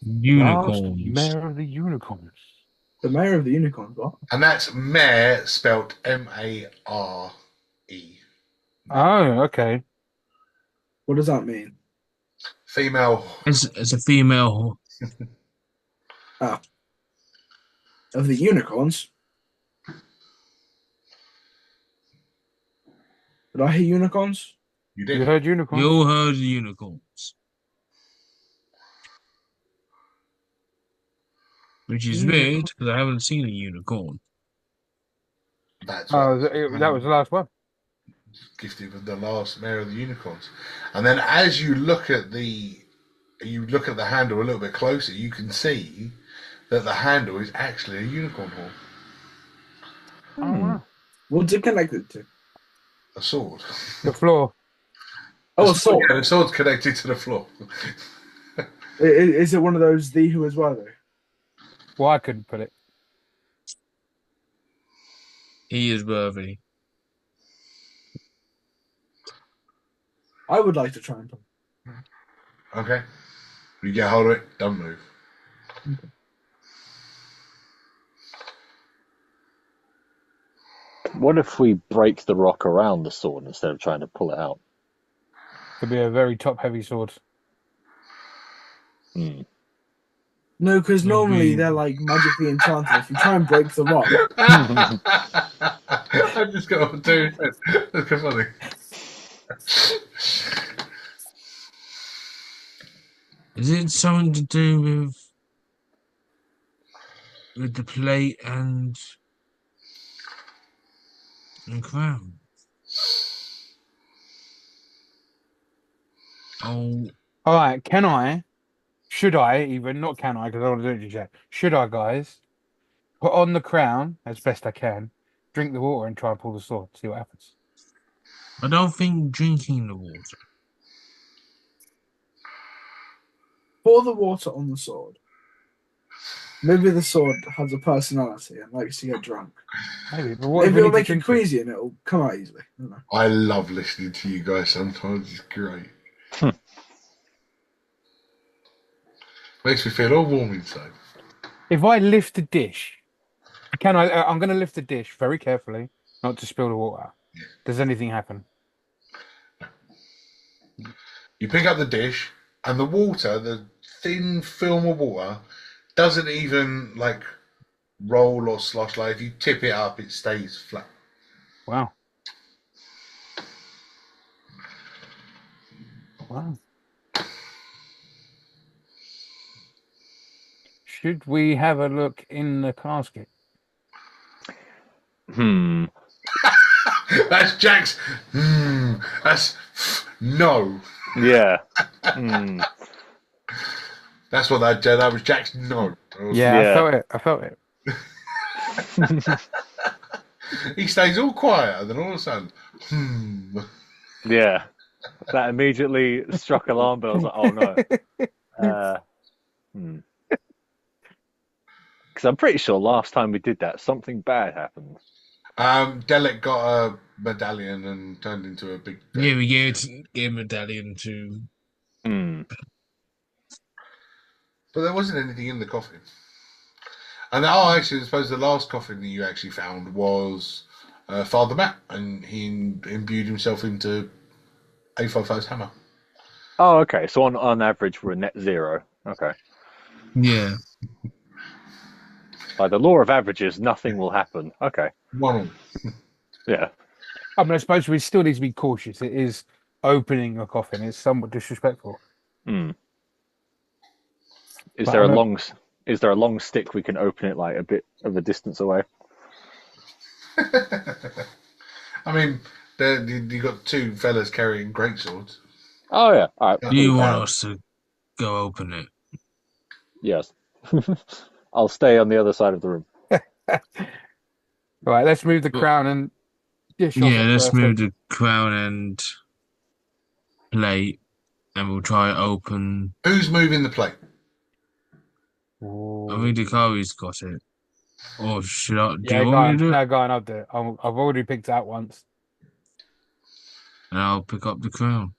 Unicorns. Mayor of the Unicorns. The mayor of the unicorns, what? And that's mayor spelt Mare. Oh, okay. What does that mean? Female. It's a female. Of the unicorns? Did I hear unicorns? You You did. heard unicorn? You all heard unicorns. Which is weird because I haven't seen a unicorn. That's Oh, what that was the last one. gifted with the last mayor of the unicorns. And then as you look at the handle a little bit closer, you can see that the handle is actually a unicorn horn. Oh, wow. What's it connected to? A sword. The floor. Oh, a sword. Yeah, the sword's connected to the floor. Is it one of those thee who is worthy? Well, I couldn't put it. He is worthy. I would like to try and put it. Okay. You get hold of it, don't move. Okay. What if we break the rock around the sword instead of trying to pull it out? Could be a very top-heavy sword. No, because It'll normally be- they're like magically enchanted. If you try and break the rock, I just got to do it. That's kind of funny. Is it something to do with the plate and crown? Oh, All right, should I even, not can I, because I don't want to do it just yet. Should I, guys, put on the crown as best I can, drink the water, and try and pull the sword, see what happens? I don't think drinking the water. pour the water on the sword. Maybe the sword has a personality and likes to get drunk. Maybe, but what if Maybe we it'll need to make it drink it? queasy and it'll come out easily. I don't know. I love listening to you guys sometimes. It's great. Makes me feel all warm inside. If I lift the dish, can I? I'm going to lift the dish very carefully, not to spill the water. Does anything happen? You pick up the dish, and the water, the thin film of water, doesn't even like roll or slosh. Like if you tip it up, it stays flat. Wow. Wow. Should we have a look in the casket? That's Jack's. That's no. Yeah. That's what that was Jack's no. Yeah, Yeah. I felt it. He stays all quiet, and then all of a sudden, Yeah. That immediately struck alarm bells. Like, oh no. Because I'm pretty sure last time we did that, something bad happened. Delic got a medallion and turned into a big. Yeah, we gave a medallion to. But there wasn't anything in the coffin. And actually, I suppose the last coffin that you actually found was Father Matt, and he imbued himself into 855's hammer. Oh, okay. So on average, we're net zero. Okay. Yeah. By the law of averages, nothing will happen. Okay. One. Yeah. I mean, I suppose we still need to be cautious. It is opening a coffin. It's somewhat disrespectful. Is But there I a know- long is there a long stick we can open it like a bit of a distance away? I mean, you got two fellas carrying great swords. Oh yeah. All right. Do you want us to go open it? Yes. I'll stay on the other side of the room. All right, let's move the crown and dish off Yeah, it let's first. move the crown and plate, and we'll try to open. Who's moving the plate? I think the Kari's got it. Or should I? Do Yeah, you go want me on. to do it? No, go on. I'll do it. I've already picked it out once. And I'll pick up the crown.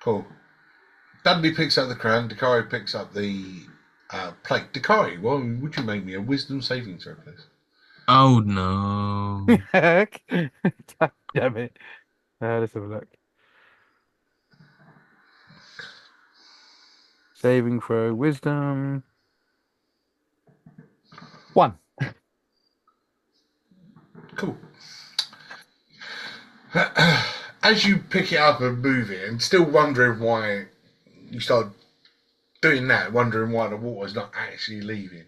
Cool. Dudley picks up the crown. Dakari picks up the plate. Dakari, well, would you make me a wisdom saving throw, please? Oh no! Damn it. Let's have a look. Saving throw, wisdom. 1. Cool. As you pick it up and move it, and still wondering why you start doing that, wondering why the water's not actually leaving.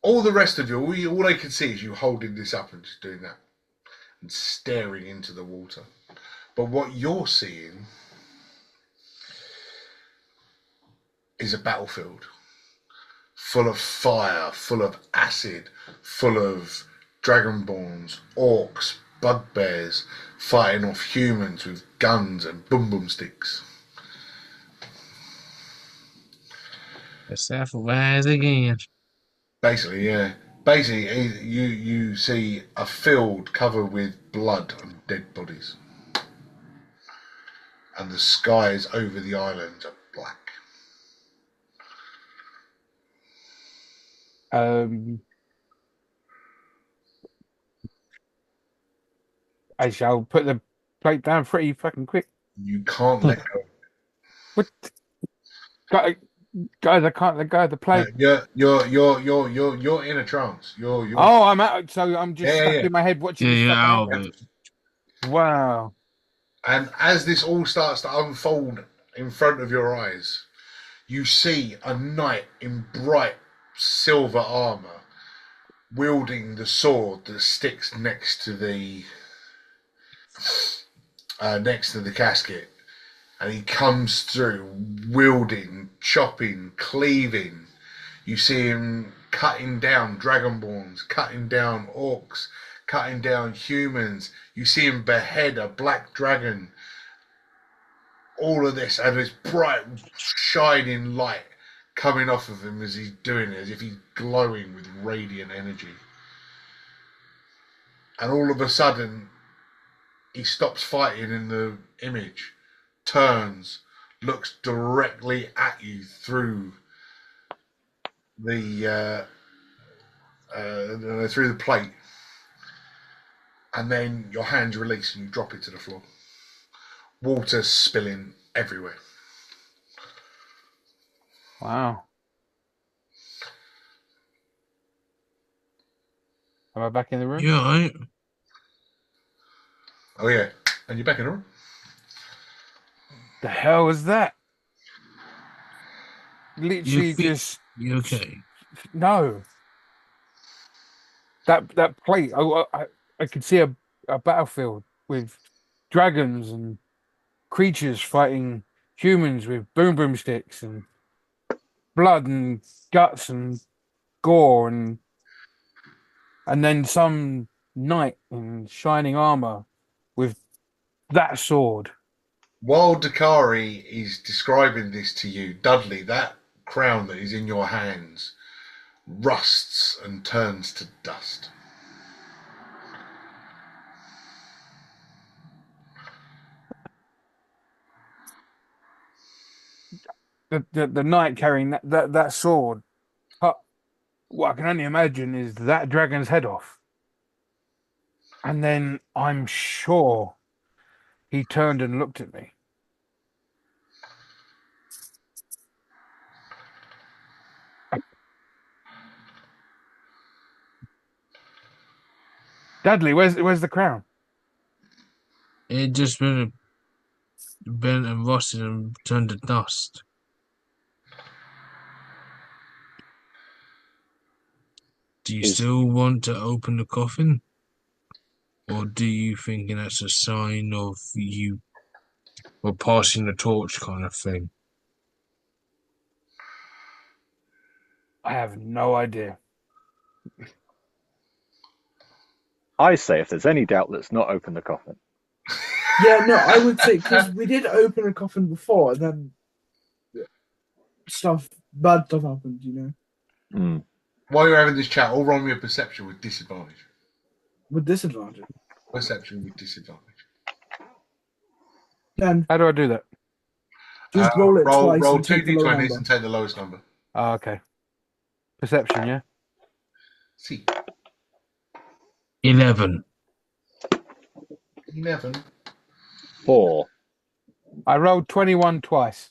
All the rest of you, all they can see is you holding this up and just doing that and staring into the water. But what you're seeing is a battlefield full of fire, full of acid, full of dragonborns, orcs, bugbears fighting off humans with guns and boom sticks. The sacrifice again. Basically, yeah. Basically, you see a field covered with blood and dead bodies. And the skies over the island are black. I shall put the plate down pretty fucking quick. You can't let go. What? Guys, I can't let go of the plate. You're in a trance. You're Oh, I'm out. So I'm just stuck yeah. in my head watching Yeah, this you're fucking out happen. of it. Wow. And as this all starts to unfold in front of your eyes, you see a knight in bright silver armor wielding the sword that sticks next to the casket, and he comes through wielding, chopping, cleaving. You see him cutting down dragonborns, cutting down orcs, cutting down humans. You see him behead a black dragon. All of this, and this bright, shining light coming off of him as he's doing it, as if he's glowing with radiant energy. And all of a sudden, he stops fighting in the image, turns, looks directly at you through the plate, and then your hands release and you drop it to the floor. Water spilling everywhere. Wow. Am I back in the room? You alright? Oh yeah, and you're back in the room. The hell was that? You Literally just You okay? no. That plate. I could see a battlefield with dragons and creatures fighting humans with boom sticks and blood and guts and gore and then some knight in shining armor with that sword. While Dakari is describing this to you, Dudley, that crown that is in your hands rusts and turns to dust. The knight carrying that sword cut what I can only imagine is that dragon's head off. And then I'm sure he turned and looked at me. Dudley, where's the crown? It just been bent and rusted and turned to dust. Do you Is still want to open the coffin? Or do you think that's a sign of you were passing the torch kind of thing? I have no idea. I say if there's any doubt, let's not open the coffin. Yeah, no, I would say because we did open a coffin before, and then bad stuff happened. You know, Mm. While you're having this chat, I'll roll me a perception with disadvantage. with disadvantage. Perception with disadvantage. Then How do I do that? just roll it twice Roll and two take the lower d20s number. and take the lowest number. Oh, okay. Perception, yeah. See, 11. 11. 4. I rolled 21 twice.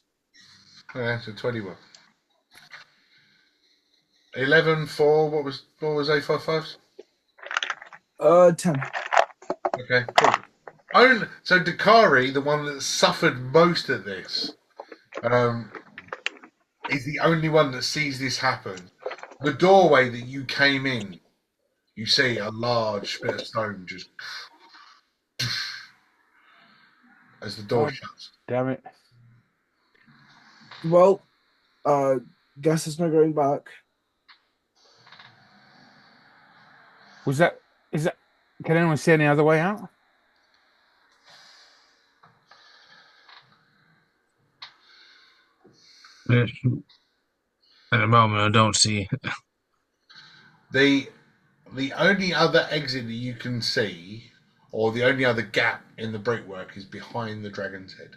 Okay, so 21. 11 for what was A55's? 10. Okay, cool. So Dakari, the one that suffered most of this, is the only one that sees this happen. The doorway that you came in, you see a large bit of stone just as the door Oh. shuts. Damn it. Well, guess there's no going back. Is that can anyone see any other way out? At the moment, I don't see it. The only other exit that you can see, or the only other gap in the brickwork, is behind the dragon's head.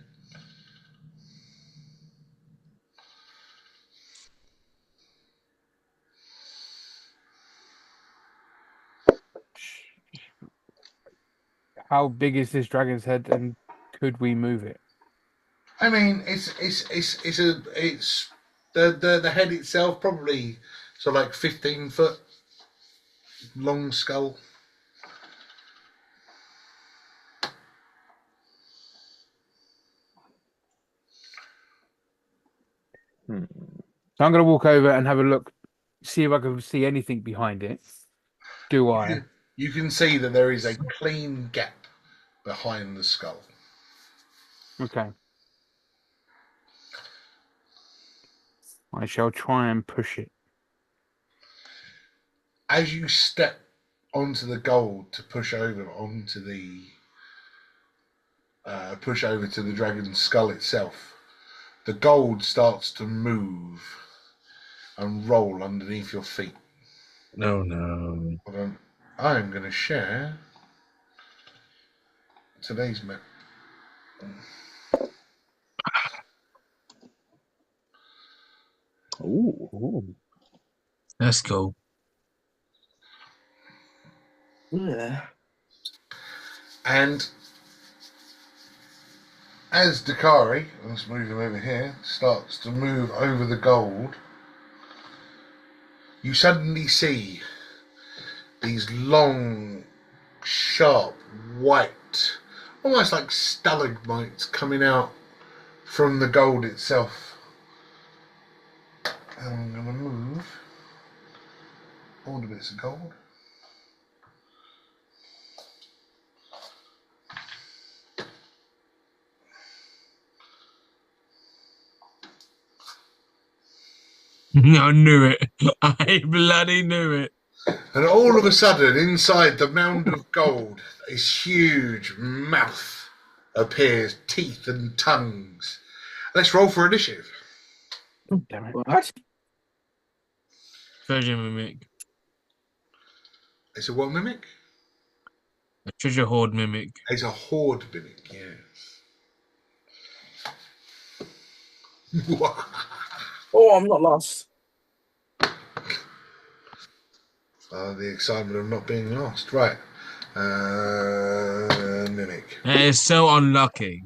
How big is this dragon's head and could we move it? I mean, it's The head itself probably so like 15-foot long skull. Hmm. So I'm going to walk over and have a look, see if I can see anything behind it. Do I? You can see that there is a clean gap behind the skull. Okay. I shall try and push it. As you step onto the gold to push over to the dragon's skull itself, the gold starts to move and roll underneath your feet. No, no. Hold on. I'm going to share today's map. Ooh. That's cool. Yeah. And as Dakari, let's move him over here, starts to move over the gold, you suddenly see these long, sharp, white, almost like stalagmites coming out from the gold itself. And I'm going to move all the bits of gold. I knew it. I bloody knew it. And all of a sudden, inside the mound of gold, this huge mouth appears, teeth and tongues. Let's roll for initiative. Oh, damn it. What? Treasure mimic. It's a what mimic? A treasure hoard mimic. It's a horde mimic, yes. Oh, I'm not lost. The excitement of not being lost. Right. Mimic. That is so unlucky.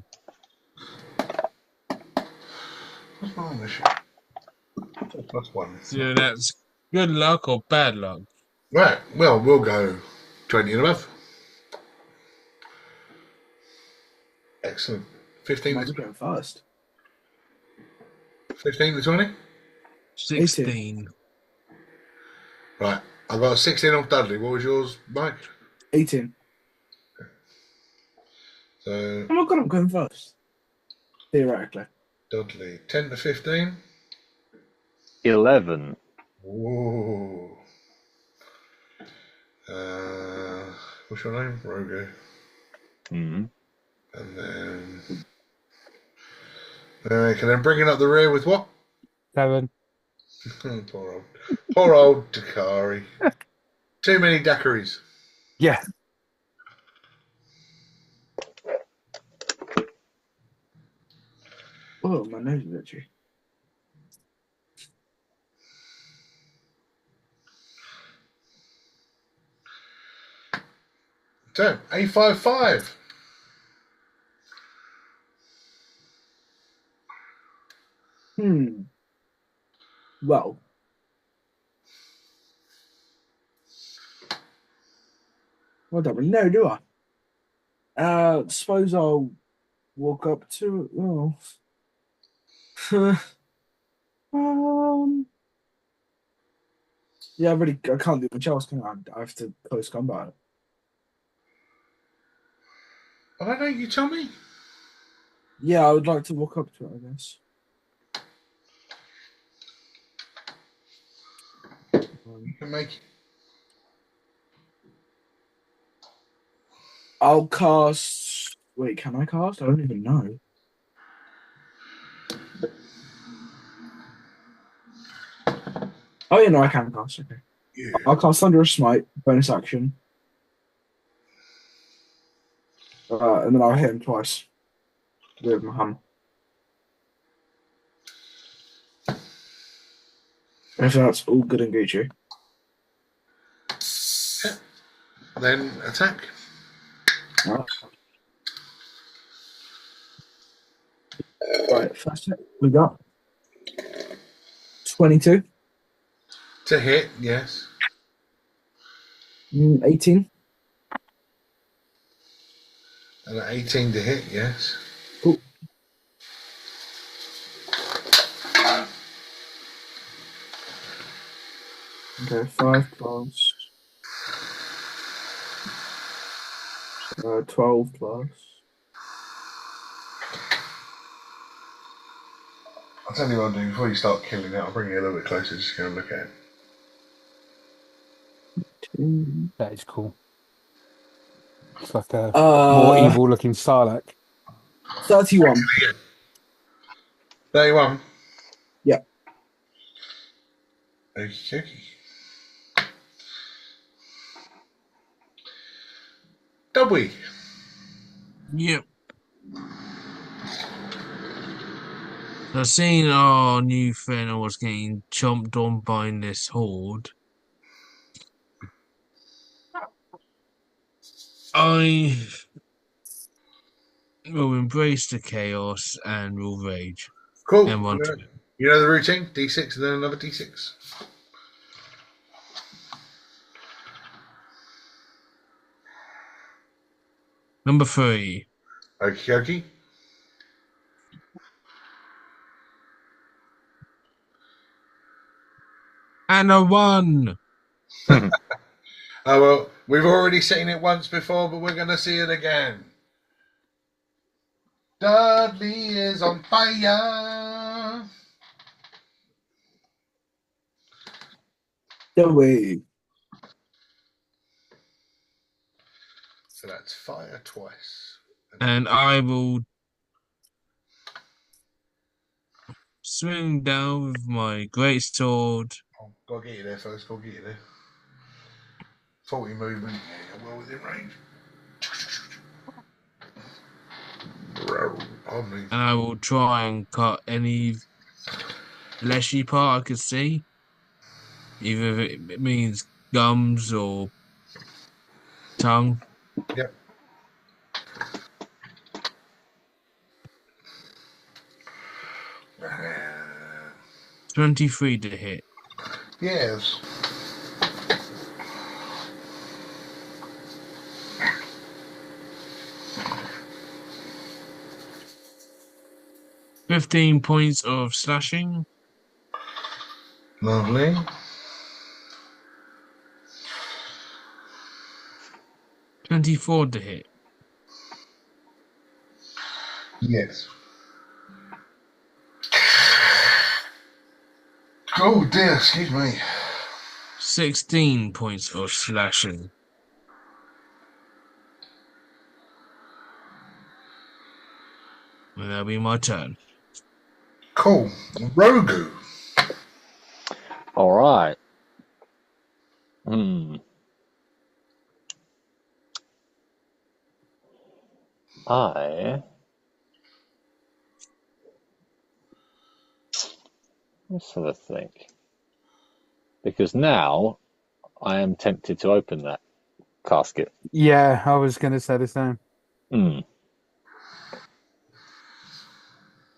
What's my initiative? Plus one. So that's good luck or bad luck. Right. Well, we'll go 20 and above. Excellent. 15 Might to, be going first. 15 to 20? 16. Right. I've got a 16 off Dudley. What was yours, Mike? 18. So, Oh my god, I'm going first. Theoretically. Dudley, 10 to 15. 11. Whoa. What's your name? Rogo. Hmm. And then... can I bring it up the rear with what? 7. Poor old Dakari. Too many daiquiris. Yeah. Oh, my nose is itchy. So, A55. Well. I don't really know, do I? Suppose I'll walk up to it. Yeah, I can't do much else, can I? I have to close combat. I don't know, you tell me. Yeah, I would like to walk up to it, I guess. You can make it. I'll cast. Wait, can I cast? I don't even know. Oh, yeah, no, I can cast. Okay. Yeah. I'll cast Thunderous Smite, bonus action. And then I'll hit him twice with my hammer. If that's all good and Gucci. Then attack. Right, first hit we got. 22. To hit, yes. 18. And an 18 to hit, yes. Cool. Okay, 5 plus 12 plus. I'll tell you what I'll do before you start killing it. I'll bring you a little bit closer just to go and look at it. 2. That is cool. It's like a more evil looking Sarlacc. 31. 31. Yeah. Okay. Dobby. Yep. So seeing our new friend was getting chomped on by this horde, I will embrace the chaos and will rage. Cool. And run to You know the routine? D6 and then another D6. Number 3. Okie dokie. And a 1. Oh, well, we've already seen it once before, but we're going to see it again. Dudley is on fire. The way. So that's fire twice. And I will swing down with my great sword. Oh, gotta get you there first. Gotta get you there. 40 movement. Yeah, well within range. Pardon me. And I will try and cut any fleshy part I could see. Either if it means gums or tongue. Yep. Uh, 23 to hit. yes. £15 of slashing. Lovely. £24 to hit. Yes. Oh dear, excuse me. 16 points of slashing. And that'll be my turn. Cool. Rogu. All right. Let's have a think. Because now I am tempted to open that casket. Yeah, I was going to say the same.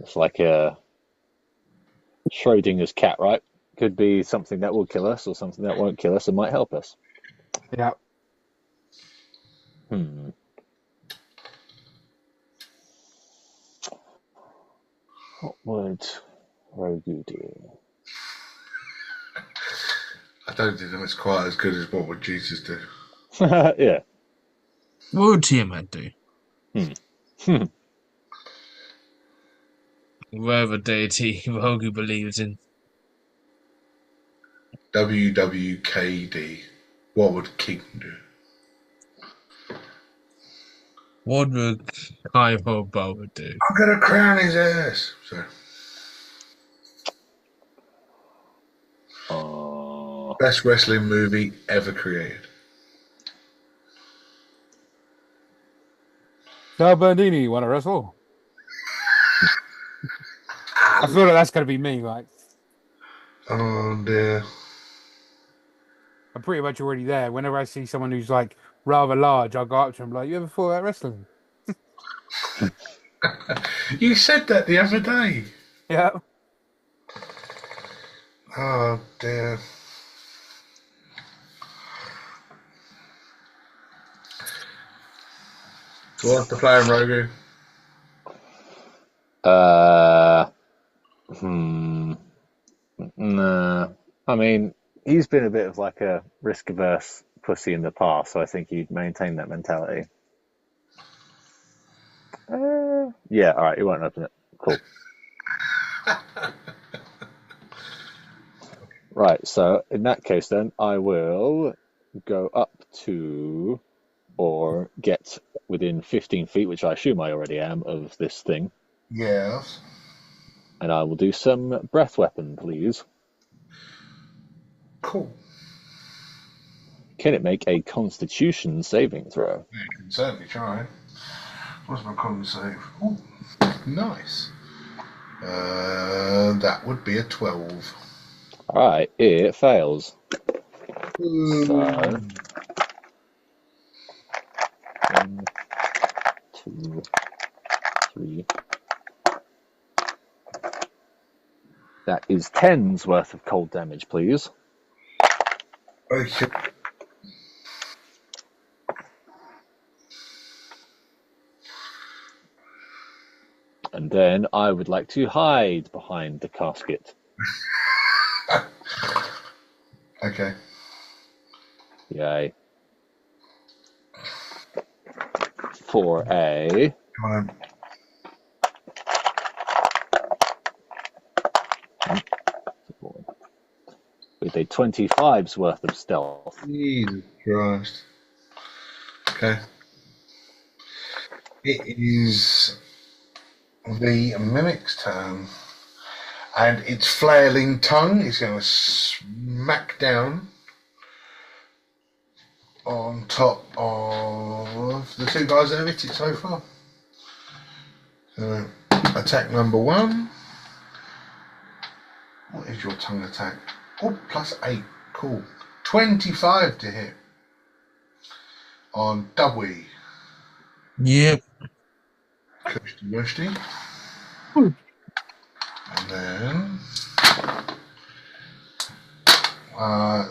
It's like a Schrodinger's cat, right? Could be something that will kill us or something that won't kill us and might help us. Yeah. What would Rogu do? I don't think it's quite as good as what would Jesus do. Yeah. What would Tiamat do? Whatever deity Rogu believes in. WWKD. What would King do? What would Kaiho Boba do? I'm gonna crown his ass. So. Best wrestling movie ever created. Sal Bandini, want to wrestle? I feel like that's going to be me, right? Oh dear. I'm pretty much already there. Whenever I see someone who's like rather large, I'll go up to him like, "You ever thought about wrestling?" You said that the other day. Yeah. Oh dear. So what's the plan, Rogu? Nah. I mean, he's been a bit of like a risk-averse pussy in the past, so I think he'd maintain that mentality. Yeah, all right, he won't open it. Cool. Right, so in that case, then I will go up to or get within 15 feet, which I assume I already am, of this thing, Yes. and I will do some breath weapon, please. Cool. Can it make a Constitution saving throw? Yeah, you can certainly try. What's my con save? Ooh, nice. That would be a 12. All right, it fails. So, Ooh. 1, 2, 3. That is 10's worth of cold damage, please. Okay. And then I would like to hide behind the casket. Okay. Yay. For a Come on. with a 25's worth of stealth. Jesus Christ. Okay. It is the mimic's turn. And its flailing tongue is going to smack down on top of the two guys that have hit it so far. So, attack number 1. What is your tongue attack? Oh, +8. Cool. 25 to hit on Dubby. Yep. Kushti Mushti. Ooh. And then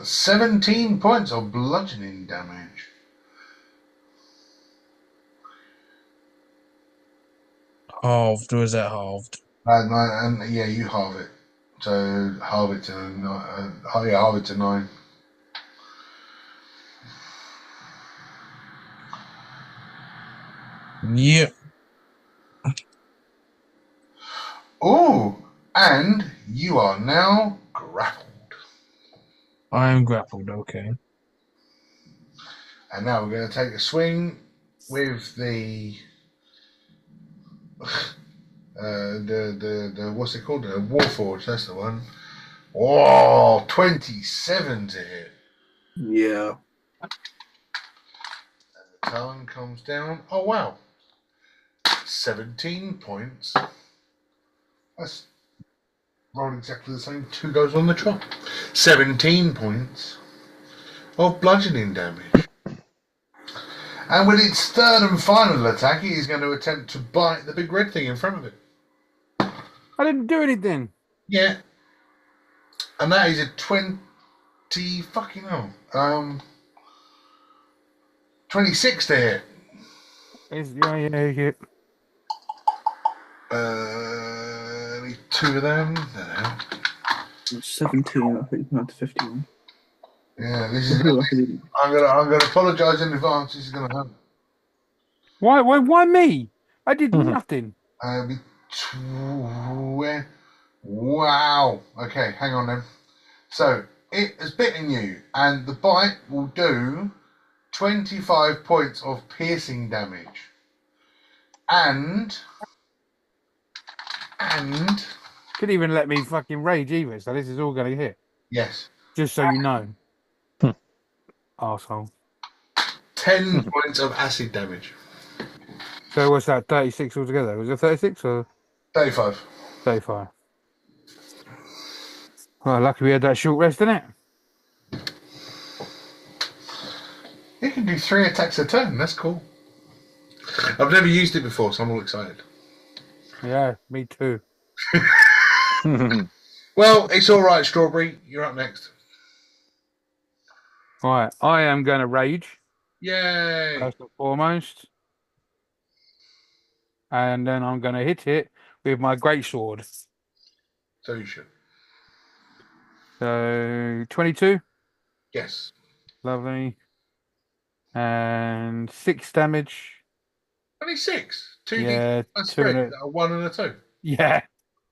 17 points of bludgeoning damage. Halved. Or is that halved? And yeah, you halve it. So halve it to 9. Halve it to 9. Yep. Oh, and you are now grappled. I am grappled. Okay. And now we're going to take a swing with the what's it called? The Warforged. That's the one. Oh, 27 to hit. Yeah. The tongue comes down. Oh wow, 17 points. That's rolled exactly the same. 2 goes on the trot. 17 points of bludgeoning damage. And with its third and final attack, it is going to attempt to bite the big red thing in front of it. I didn't do anything. Yeah. And that is a 20 fucking hell. 26 to hit. Yeah. Need 2 of them. No. 17, I think, not to 15. Yeah, this is. I'm gonna apologise in advance. This is gonna happen. Why me? I did nothing. Be wow. Okay, hang on then. So it has bitten you, and the bite will do 25 points of piercing damage, and Couldn't even let me fucking rage either, so this is all going to hit. yes, Just so you know. Arsehole. 10 points of acid damage. So what's that, 36 altogether? Was it 36 or 35. 35? Well, lucky we had that short rest, didn't it? You can do 3 attacks a turn. That's cool. I've never used it before, so I'm all excited. Yeah, me too. Well, it's all right, Strawberry. You're up next. Right, I am going to rage Yay! first and foremost, and then I'm going to hit it with my great sword. So you should. So 22, Yes. lovely, and 6 damage. 26. 2d Yeah, spread. 2 Is that a 1 and a 2? Yeah,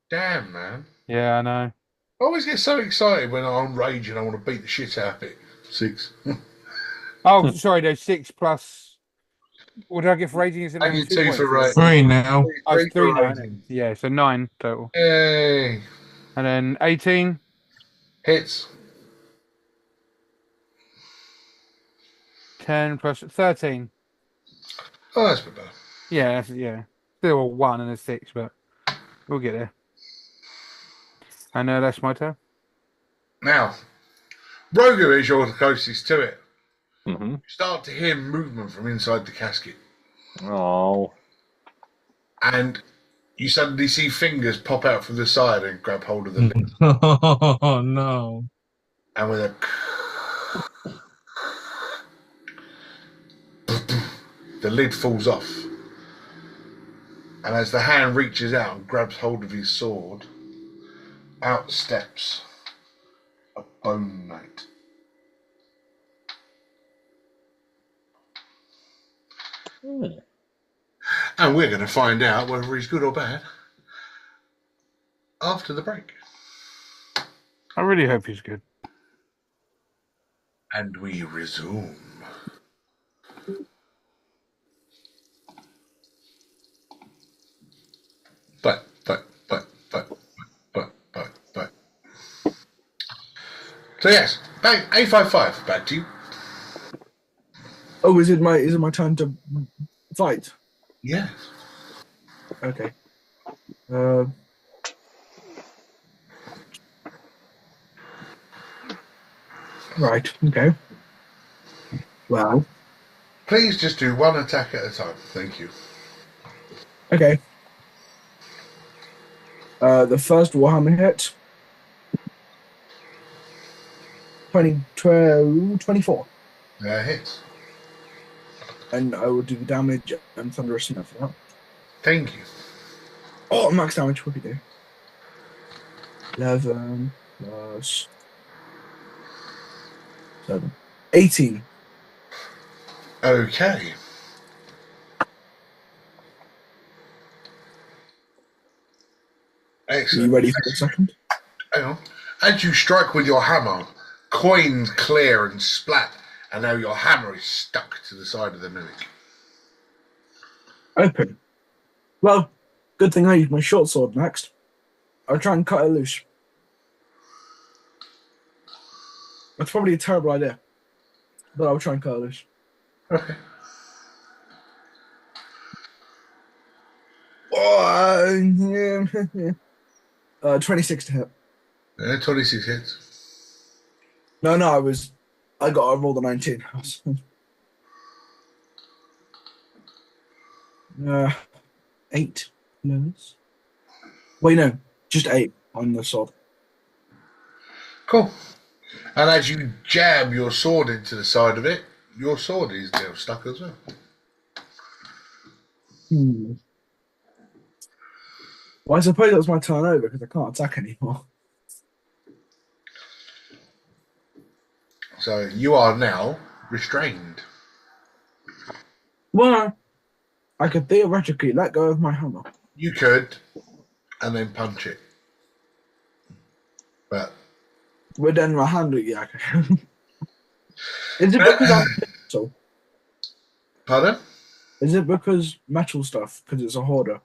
Damn, man. yeah, I know. I always get so excited when I'm raging. I want to beat the shit out of it. 6. Oh, sorry, there's 6 plus. What did I get for raging? Is it And only you 2 2 points? for raging. 3 now. Oh, it's 3 for now, isn't it? raging. Yeah, so 9 total. Yay. And then 18, Hits. 10 plus 13. Oh, that's a bit better. Yeah, yeah. Still a 1 and a 6, but we'll get there. And that's my turn. Now, Rogu is your closest to it. Mm-hmm. You start to hear movement from inside the casket. Oh. And you suddenly see fingers pop out from the side and grab hold of the lid. Oh no. And with a the lid falls off. And as the hand reaches out and grabs hold of his sword, out steps a bone knight. And we're going to find out whether he's good or bad after the break. I really hope he's good. And we resume. But. So yes, back A55, back to you. Oh, is it my turn to fight? Yes. Okay. Right. Okay. Well. Please just do one attack at a time. Thank you. Okay. The first Warhammer hit. 24. Hits. And I will do damage and thunderous snap for that. Thank you. Oh, max damage. What do we do? 11 plus 7. 18. Okay. Are Excellent. you ready for the second? Hang on. As you strike with your hammer, coins clear and splat, and now your hammer is stuck to the side of the mimic. Open. Well, good thing I used my short sword next. I'll try and cut it loose. That's probably a terrible idea, but I'll try and cut it loose. Okay. 26 to hit. 26 hits. No, I got a roll the 19. 8. Yes. Wait, no, just 8 on the sword. Cool. And as you jab your sword into the side of it, your sword is now stuck as well. Well, I suppose that was my turn over because I can't attack anymore. So you are now restrained. Well, I could theoretically let go of my hammer. You could, and then punch it. But then my hand, yeah. Is it because I'm metal? pardon? Is it because metal stuff? Because it's a hoarder.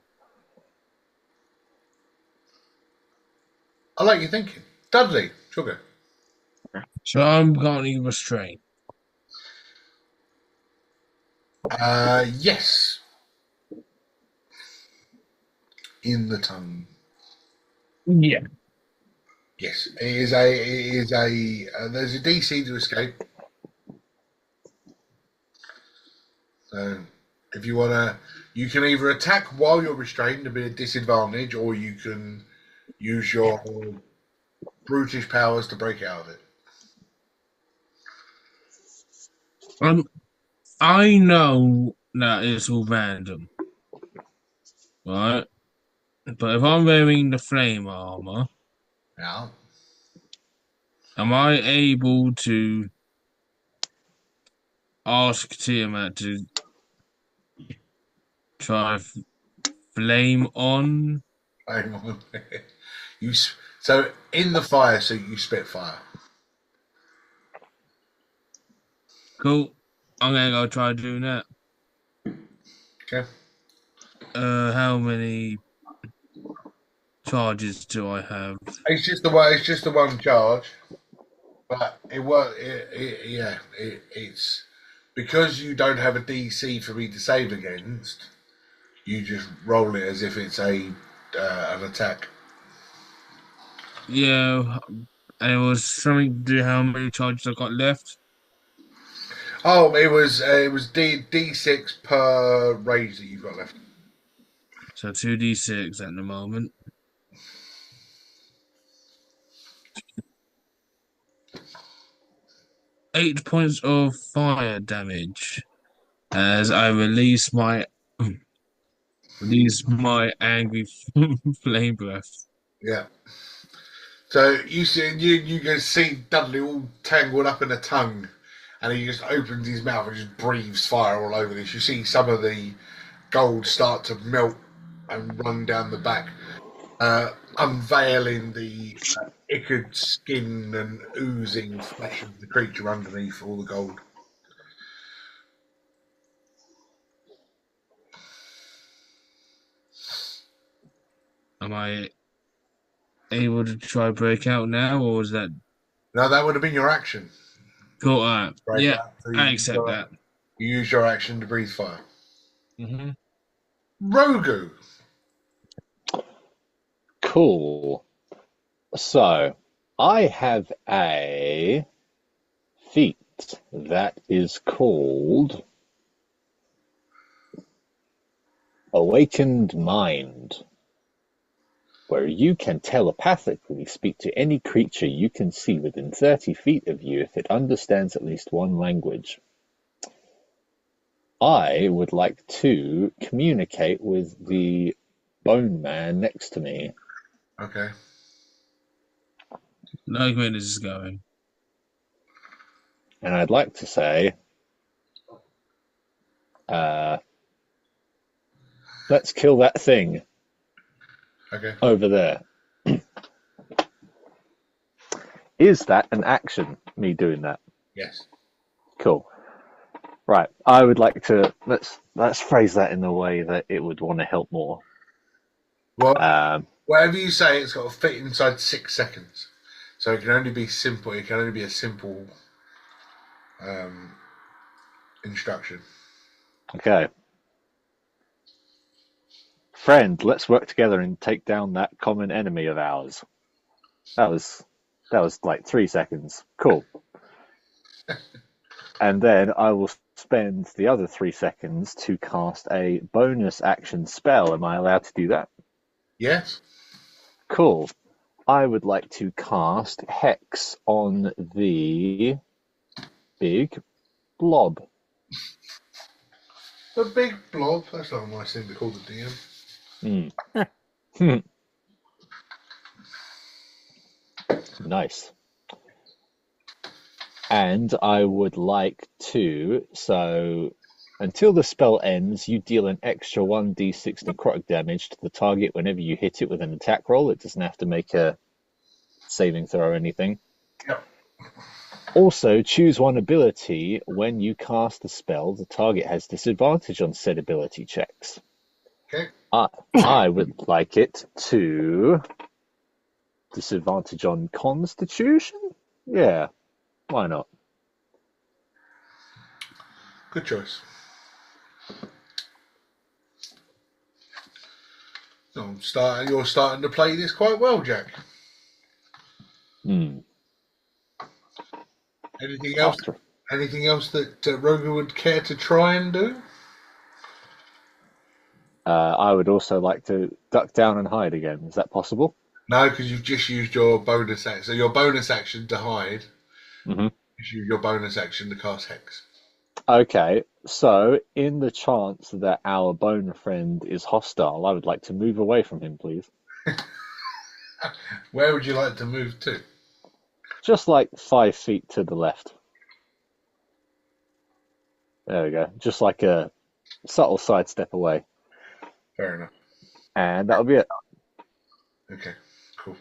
I like your thinking. Dudley, sugar. So I'm going restrain. Yes. In the tongue. Yeah. Yes, there's a DC to escape. So if you wanna, you can either attack while you're restrained to be a disadvantage, or you can use your brutish powers to break out of it. I know that it's all random, right? But if I'm wearing the flame armor, Yeah. am I able to ask Tiamat to try flame on? Hang on. So in the fire suit, you spit fire. Cool. I'm gonna go try doing that. Okay. How many charges do I have? It's just the one. It's just the one charge, but it's because you don't have a DC for me to save against. You just roll it as if it's an attack. Yeah, and it was something to do how many charges I got left. Oh, it was D6 per rage that you've got left. So 2d6 at the moment. 8 points of fire damage as I release my angry flame breath. Yeah. So you can see Dudley all tangled up in a tongue, and he just opens his mouth and just breathes fire all over this. You see some of the gold start to melt and run down the back, unveiling the ichid skin and oozing flesh of the creature underneath all the gold. Am I able to try break out now, or is that Now that would have been your action. cool? Alright. Right, Yeah, so I accept that. You use your action to breathe fire. Mm-hmm. Rogu. Cool. So, I have a feat that is called Awakened Mind, where you can telepathically speak to any creature you can see within 30 feet of you if it understands at least one language. I would like to communicate with the bone man next to me. Okay. No, where this is going. And I'd like to say, let's kill that thing Okay. over there. Is that an action, me doing that? Yes. Cool. Right. I would like to let's phrase that in a way that it would want to help more. Well, whatever you say, it's got to fit inside 6 seconds. So it can only be simple. It can only be a simple instruction. Okay. Friend, let's work together and take down that common enemy of ours. That was like 3 seconds. Cool. And then I will spend the other 3 seconds to cast a bonus action spell. Am I allowed to do that? Yes. Cool. I would like to cast Hex on the big blob. The big blob. That's not a nice thing to call the DM. Nice. And I would like to, so until the spell ends, you deal an extra 1d6 necrotic damage to the target whenever you hit it with an attack roll. It doesn't have to make a saving throw or anything. Yep. Also, choose one ability. When you cast the spell, the target has disadvantage on said ability checks. Okay. I would like it to disadvantage on Constitution? Yeah, why not? Good choice. You're starting to play this quite well, Jack. Anything else? Anything else that Roger would care to try and do? I would also like to duck down and hide again. Is that possible? No, because you've just used your bonus action. So your bonus action to hide. Mhm. Use your bonus action to cast Hex. Okay, so in the chance that our bone friend is hostile, I would like to move away from him, please. Where would you like to move to? Just like 5 feet to the left. There we go. Just like a subtle sidestep away. Fair enough. And that'll be it. Okay, cool.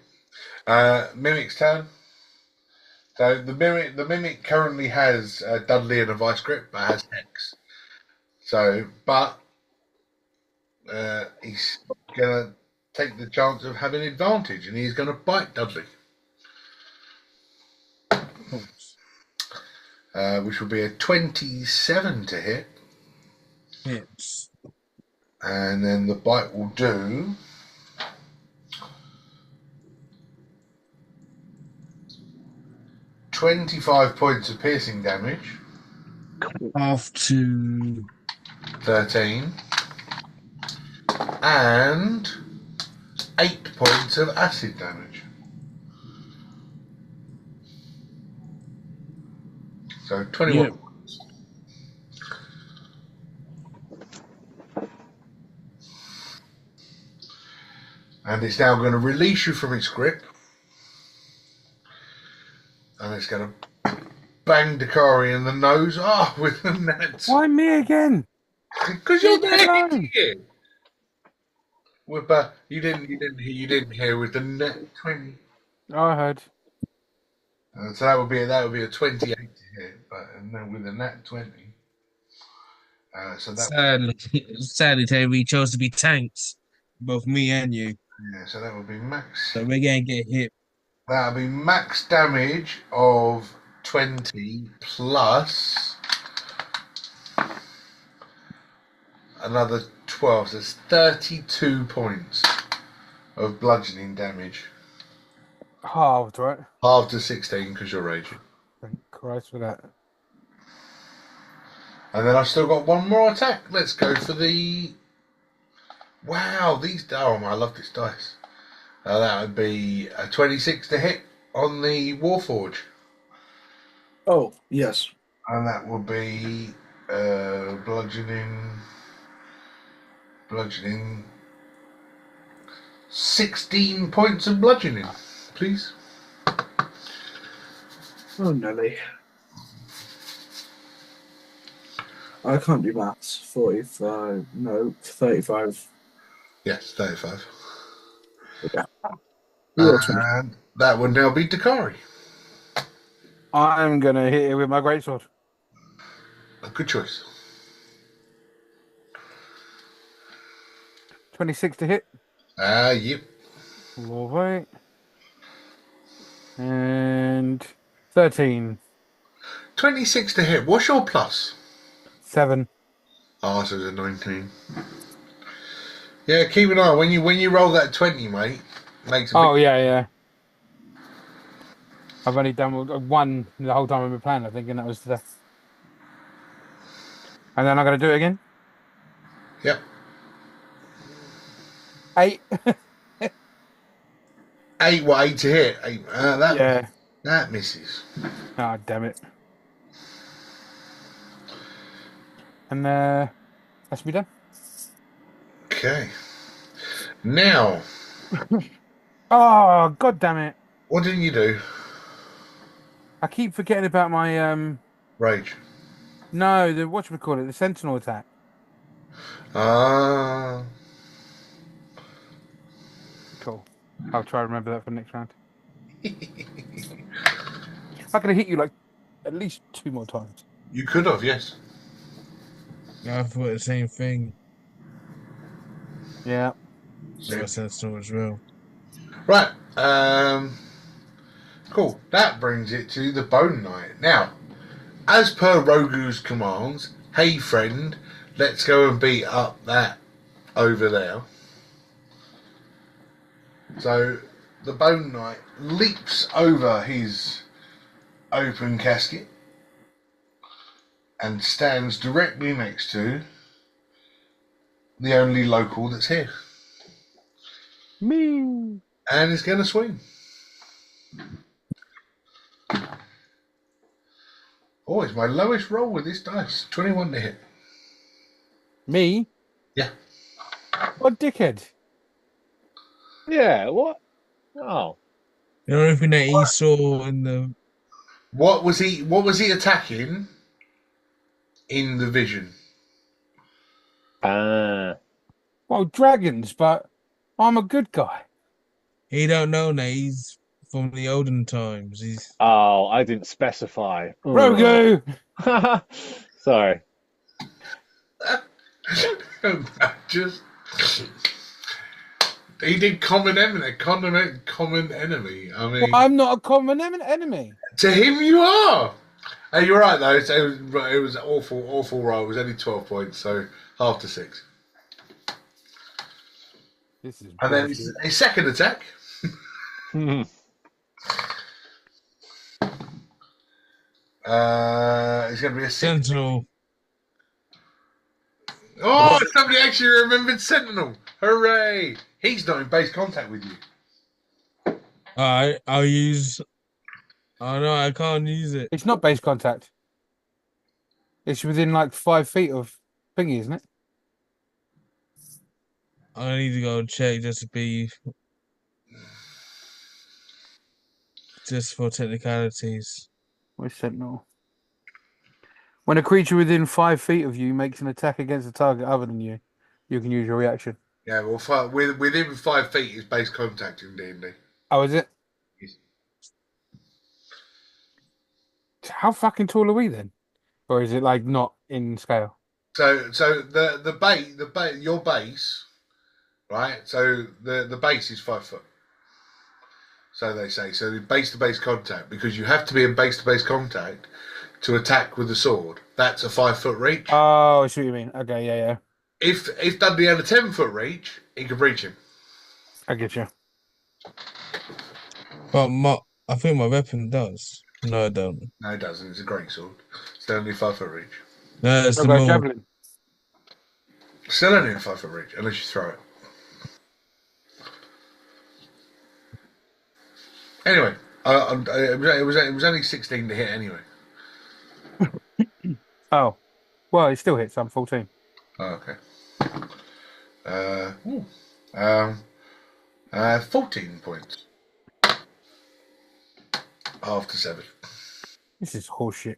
Mimic's turn. So the mimic currently has Dudley and a vice grip, but has Hex. So, but he's gonna take the chance of having advantage, and he's gonna bite Dudley, which will be a 27 to hit, Hits. and then the bite will do 25 points of piercing damage, Half to 13, and 8 points of acid damage. So 21 Yep. points. And it's now going to release you from its grip. And it's going to bang Dakari in the nose. With the nets. Why me again? Because you're Leave me there alone. hitting it. With you didn't hear with the net 20. Oh, I heard. So that would be a 28 to hit, but and then with a nat 20. So that Sadly, Terry, we chose to be tanks, both me and you. so that would be max. So we're gonna get hit. That would be max damage of 20 plus another 12. So it's 32 points of bludgeoning damage. Halved, right? Halved to 16 because you're raging. Thank Christ for that. And then I've still got one more attack. Let's go for the... Wow, I love this dice. That would be a 26 to hit on the Warforge. Oh, yes. And that will be bludgeoning 16 points of bludgeoning, please. Oh, Nelly. I can't do maths. 45. No, 35. Yes, 35. Yeah. You roll 20. And that would now be Dakari. I'm gonna hit it with my greatsword. A good choice. 26 to hit. Yep. Lovely. And 13. 26 to hit. What's your plus? 7. So it's a 19. Yeah, keep an eye when you roll that 20, mate. Makes a big... Yeah. I've only done one the whole time I've been playing, I think, and that was today. And then I'm going to do it again. Yep. 8. 8 to hit? 8. Yeah. That misses. Oh, damn it. And that should be done. Okay. Now, Oh, god damn it. what didn't you do? I keep forgetting about my Rage. no, the whatchamacallit, the sentinel attack. Ah. Cool. I'll try to remember that for next round. I'm gonna hit you like at least 2 more times. You could have, yes. I thought the same thing. Yeah. So I said so as well. Right. Cool. That brings it to the Bone Knight. Now, as per Rogu's commands, hey friend, let's go and beat up that over there. So the Bone Knight leaps over his open casket and stands directly next to the only local that's here. Me. And he's going to swing. Oh, it's my lowest roll with this dice. 21 to hit. Me? Yeah. What dickhead? Yeah, what? Oh. The only thing that he saw in the What was he attacking in the vision? Well, dragons, but I'm a good guy. he don't know that he's from the olden times. He's Oh, I didn't specify. Rogu! Sorry. Just he did common enemy. Common enemy. I mean, Well, I'm not a common enemy. to him you are. Hey, you're right though. It was an awful roll. It was only 12 points, so half to 6. This is And then bullshit. his second attack. It's going to be a 6. sentinel. Oh, somebody actually remembered Sentinel. Hooray! He's not in base contact with you. I'll use. Oh no, I can't use it. It's not base contact. It's within like 5 feet of thingy, isn't it? I need to go check just to be just for technicalities. Where's Sentinel? When a creature within 5 feet of you makes an attack against a target other than you, you can use your reaction. Yeah, well, within 5 feet is base contact in D&D. Oh, is it? Yes. How fucking tall are we then? Or is it like not in scale? So the base, your base, right? So the base is 5 foot. So they say. So base to base contact, because you have to be in base to base contact to attack with the sword. That's a 5 foot reach. Oh, I see what you mean. Okay, yeah. If Dudley had a 10 foot reach, he could reach him. I get you. But I think my weapon does. No, I don't. No, it doesn't. It's a great sword. Still only 5 foot reach. No, that's What the about more. javelin? Still only a 5 foot reach, unless you throw it. Anyway, it was only 16 to hit anyway. Oh, well, it still hits. I'm 14. Oh, okay. 14 points. Half to 7. This is horseshit.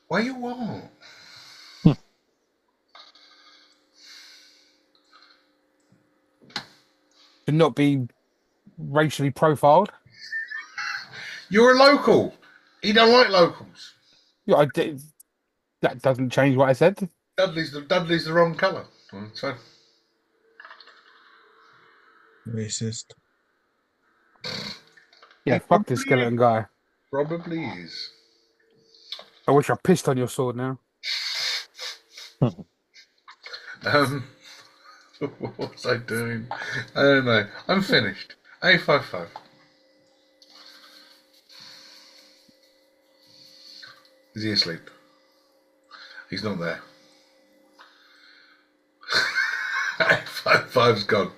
What you want? To not be racially profiled. You're a local. He don't like locals. Yeah, that doesn't change what I said. Dudley's the wrong colour. So Racist. Yeah, He fuck this probably skeleton guy. probably is. I wish I pissed on your sword now. What was I doing? I don't know. I'm finished. A55. Is he asleep? He's not there. A55's gone.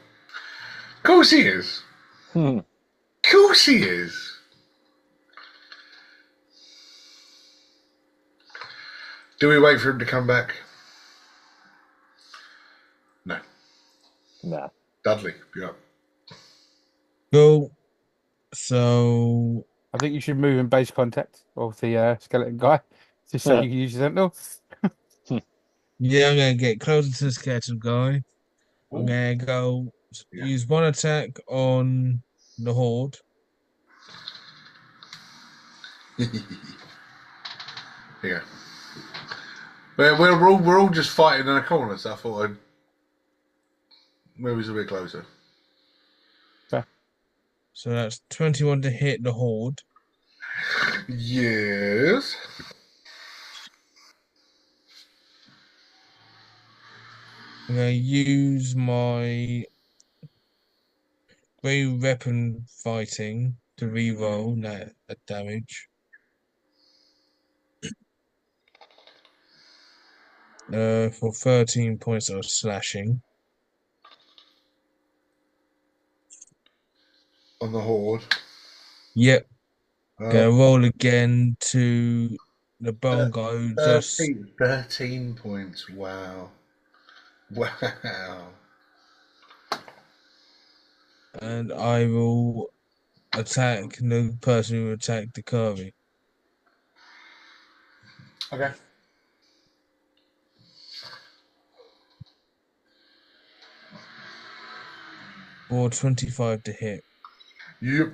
Of course he is. Of course he is. Do we wait for him to come back? No. Nah. Dudley, you're up. Go. So I think you should move in base contact of the skeleton guy, just so you can use your sentinel. yeah, I'm gonna get closer to the skeleton guy. I'm gonna go Yeah. use one attack on the horde. Yeah. We're all just fighting in a corner, so I thought I'd move us a bit closer. So that's 21 to hit the horde. Yes. I'm gonna use my great weapon fighting to re-roll that damage. for 13 points of slashing. On the horde. Yep. Gonna roll again to the bone guy who just 13 points. Wow. Wow. and I will attack the person who attacked the curvy. Okay. For 25 to hit. Yep.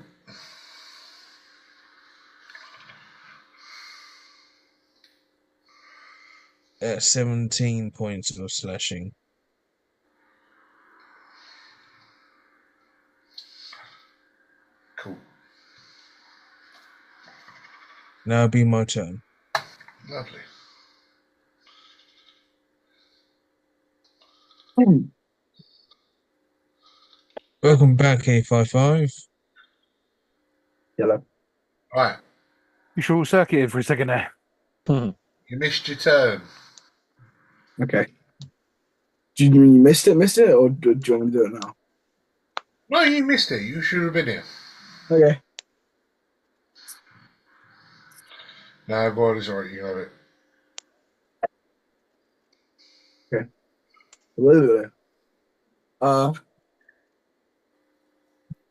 At 17 points of slashing. Cool. Now it'll be my turn. Lovely. Welcome back, A55. Yellow. Right. You short circuited for a second there. You missed your turn. Okay. Do you mean you missed it, or do you want me to do it now? No, you missed it. You should have been here. Okay. No, God, it's alright. You got it.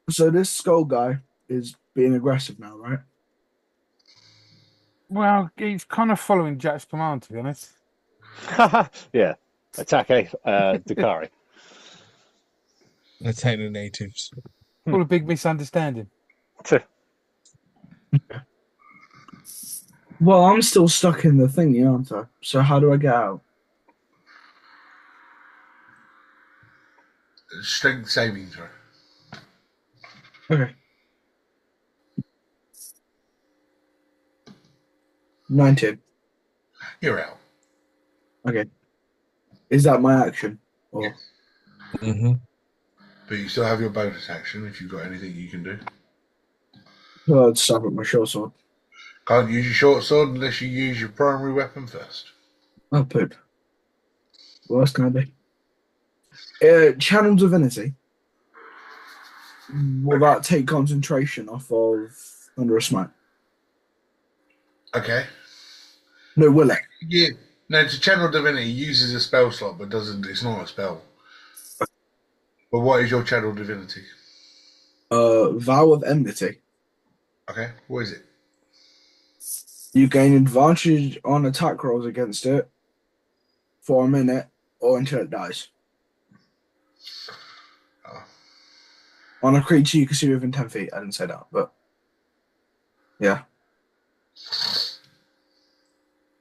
So this skull guy is being aggressive now, right? Well, he's kind of following Jack's command, to be honest. Yeah. Attack Dakari. Attack the natives. All a big misunderstanding. Well, I'm still stuck in the thingy, aren't I? So how do I get out? Strength saving throw. Okay. 19. You're out. Okay. Is that my action? Or Yes. Mm-hmm. But you still have your bonus action if you've got anything you can do. I'll stab at my short sword. Can't use your short sword unless you use your primary weapon first. Oh, poop. What else can I do? Channel Divinity. Will that take concentration off of Under a Smite? Okay. No, will it? Yeah. No, it's a channel divinity. Uses a spell slot, but doesn't. It's not a spell. But what is your channel divinity? Vow of Enmity. Okay. What is it? You gain advantage on attack rolls against it for a minute or until it dies. Oh. On a creature you can see within 10 feet. I didn't say that, but yeah.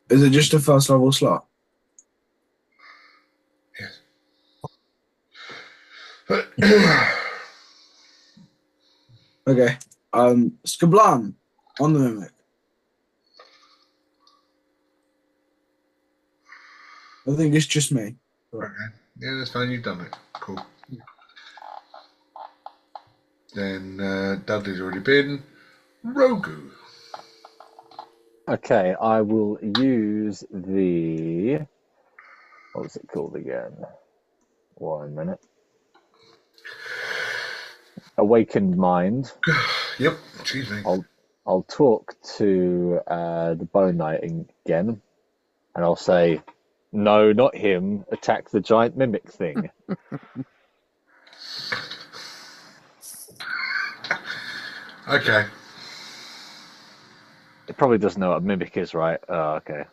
Is it just a first level slot? Yes. Okay. Skablan on the mimic. I think it's just me. Okay. Yeah, that's fine. You've done it. Cool. Then Dudley's already been. Rogu. Okay, I will use the... What was it called again? 1 minute. Awakened Mind. Yep. Excuse me. I'll talk to the Bone Knight again, and I'll say, "No, not him. Attack the giant mimic thing." Okay. It probably doesn't know what a mimic is, right? Oh, okay.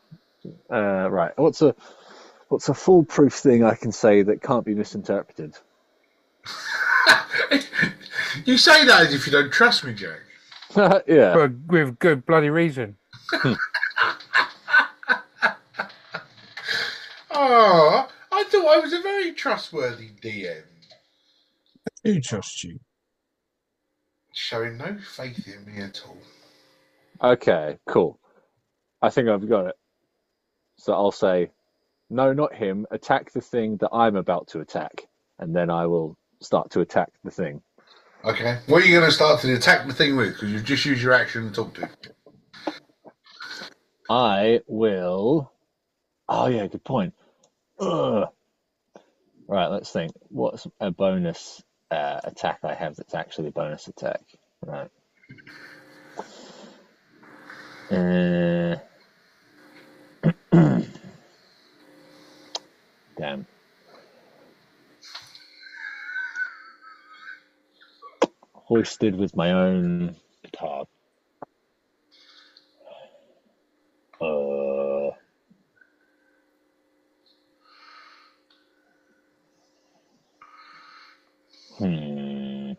Right. What's a foolproof thing I can say that can't be misinterpreted? You say that as if you don't trust me, Jack. Yeah. But with good bloody reason. Oh, I thought I was a very trustworthy DM. Who trusts you? Showing no faith in me at all. Okay, cool. I think I've got it. So I'll say, "No, not him. Attack the thing that I'm about to attack." And then I will start to attack the thing. Okay. What are you going to start to attack the thing with? Because you've just used your action to talk to. I will... Oh, yeah, good point. Ugh. Right, let's think. What's a bonus attack I have that's actually a bonus attack? Right. Damn. Hoisted with my own petard. Uh, hmm.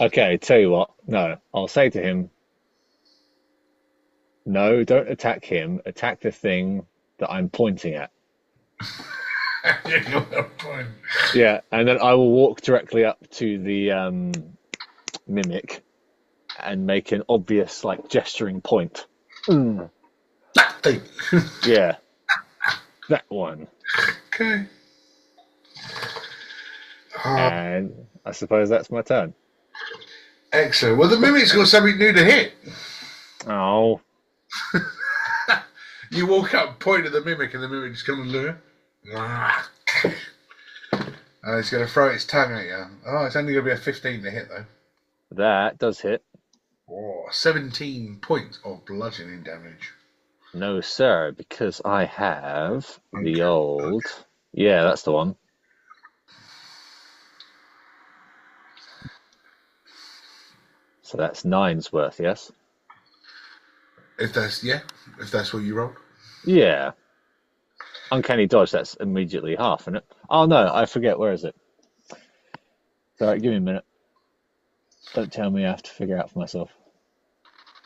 Okay, tell you what. No, I'll say to him, no, don't attack him. Attack the thing that I'm pointing at. You got a point. Yeah, and then I will walk directly up to the mimic and make an obvious, like, gesturing point. That thing. Yeah, that one. Okay. And I suppose that's my turn. Excellent. Well, the mimic's got something new to hit. Oh, You walk up, point at the mimic, and the mimic just comes and lure. And it's going to throw its tongue at you. Oh, it's only going to be a 15 to hit, though. that does hit. Oh, 17 points of bludgeoning damage. No, sir, because I have the Okay. old. Yeah, that's the one. So that's 9's worth, yes? If that's what you rolled. Yeah. Uncanny dodge, that's immediately half, isn't it? Oh, no, I forget. Where is it? Sorry, give me a minute. Don't tell me I have to figure out for myself.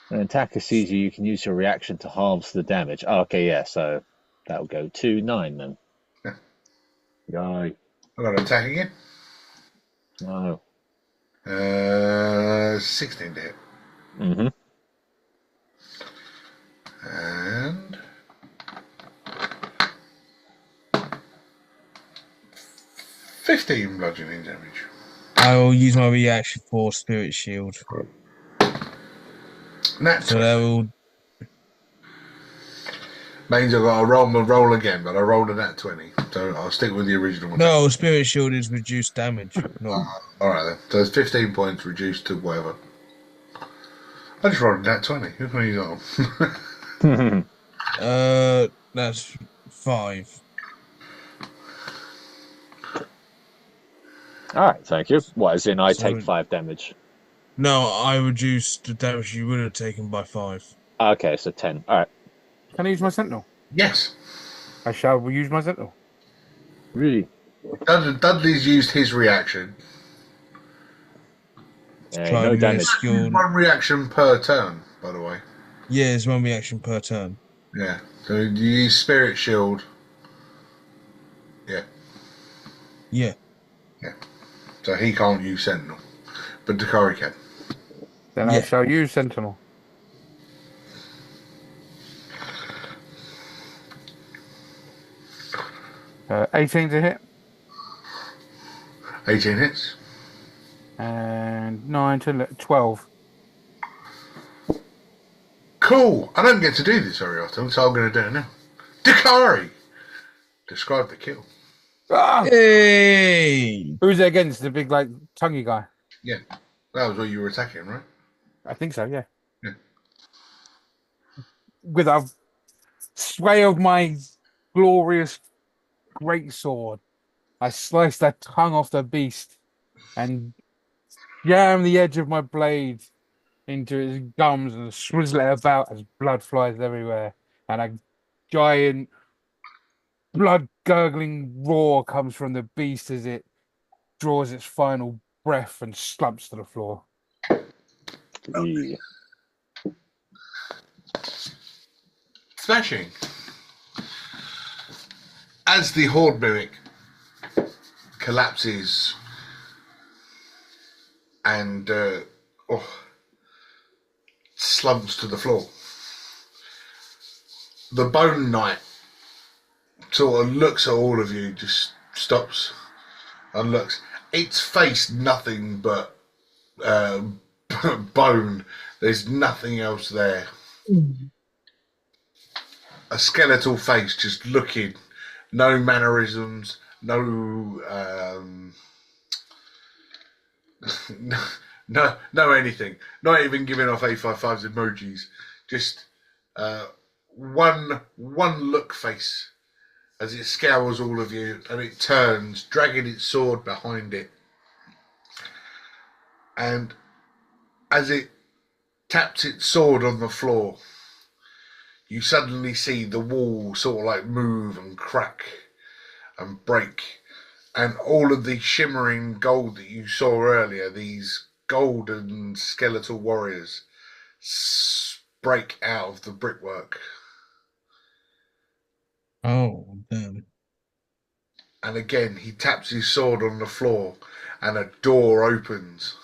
When an attacker sees you, you can use your reaction to halve the damage. Oh, okay, yeah, so that'll go to 9 then. Yeah. Yay. I've got an attack again. No. 16 to hit. Mm-hmm. And 15 bludgeoning damage. I will use my reaction for Spirit Shield. Nat So 20 that will. means I've got to roll again, but I rolled a nat 20, so I'll stick with the original one. No, Spirit Shield is reduced damage. No. Alright then. So it's 15 points reduced to whatever. I just rolled a nat 20. Who's going to use that? That's 5. All right, thank you. What, as in I So- take 5 damage? No, I reduced the damage you would have taken by 5. Okay, so 10. All right. Can I use my sentinel? Yes. I shall use my sentinel. Really? Dudley's used his reaction. Yeah, Try no and get damage. skilled. One reaction per turn, by the way. Yeah, it's one reaction per turn. Yeah. So you use Spirit Shield. Yeah. Yeah. So he can't use Sentinel. But Dakari can. Then I Yeah. shall use sentinel. 18 to hit 18 hits. and 9 to 12. Cool. I don't get to do this very often, so I'm going to do it now. Dakari! Describe the kill. Ah! Hey! Who's it against? The big, like, tonguey guy? Yeah. That was what you were attacking, right? I think so, yeah. Yeah. With a sway of my glorious great sword, I sliced the tongue off the beast and jam the edge of my blade into its gums and swizzle it about as blood flies everywhere. And a giant blood gurgling roar comes from the beast as it draws its final breath and slumps to the floor. Yeah. Smashing. As the Horde Mimic collapses and slumps to the floor, the Bone Knight sort of looks at all of you, just stops and looks, its face nothing but bone. There's nothing else there. A skeletal face, just looking. No mannerisms. No. No anything. Not even giving off 855's emojis. Just one look face as it scours all of you, and it turns, dragging its sword behind it. And as it taps its sword on the floor, you suddenly see the wall sort of like move and crack and break. And all of the shimmering gold that you saw earlier, these golden skeletal warriors, break out of the brickwork. Oh, damn. And again, he taps his sword on the floor, and a door opens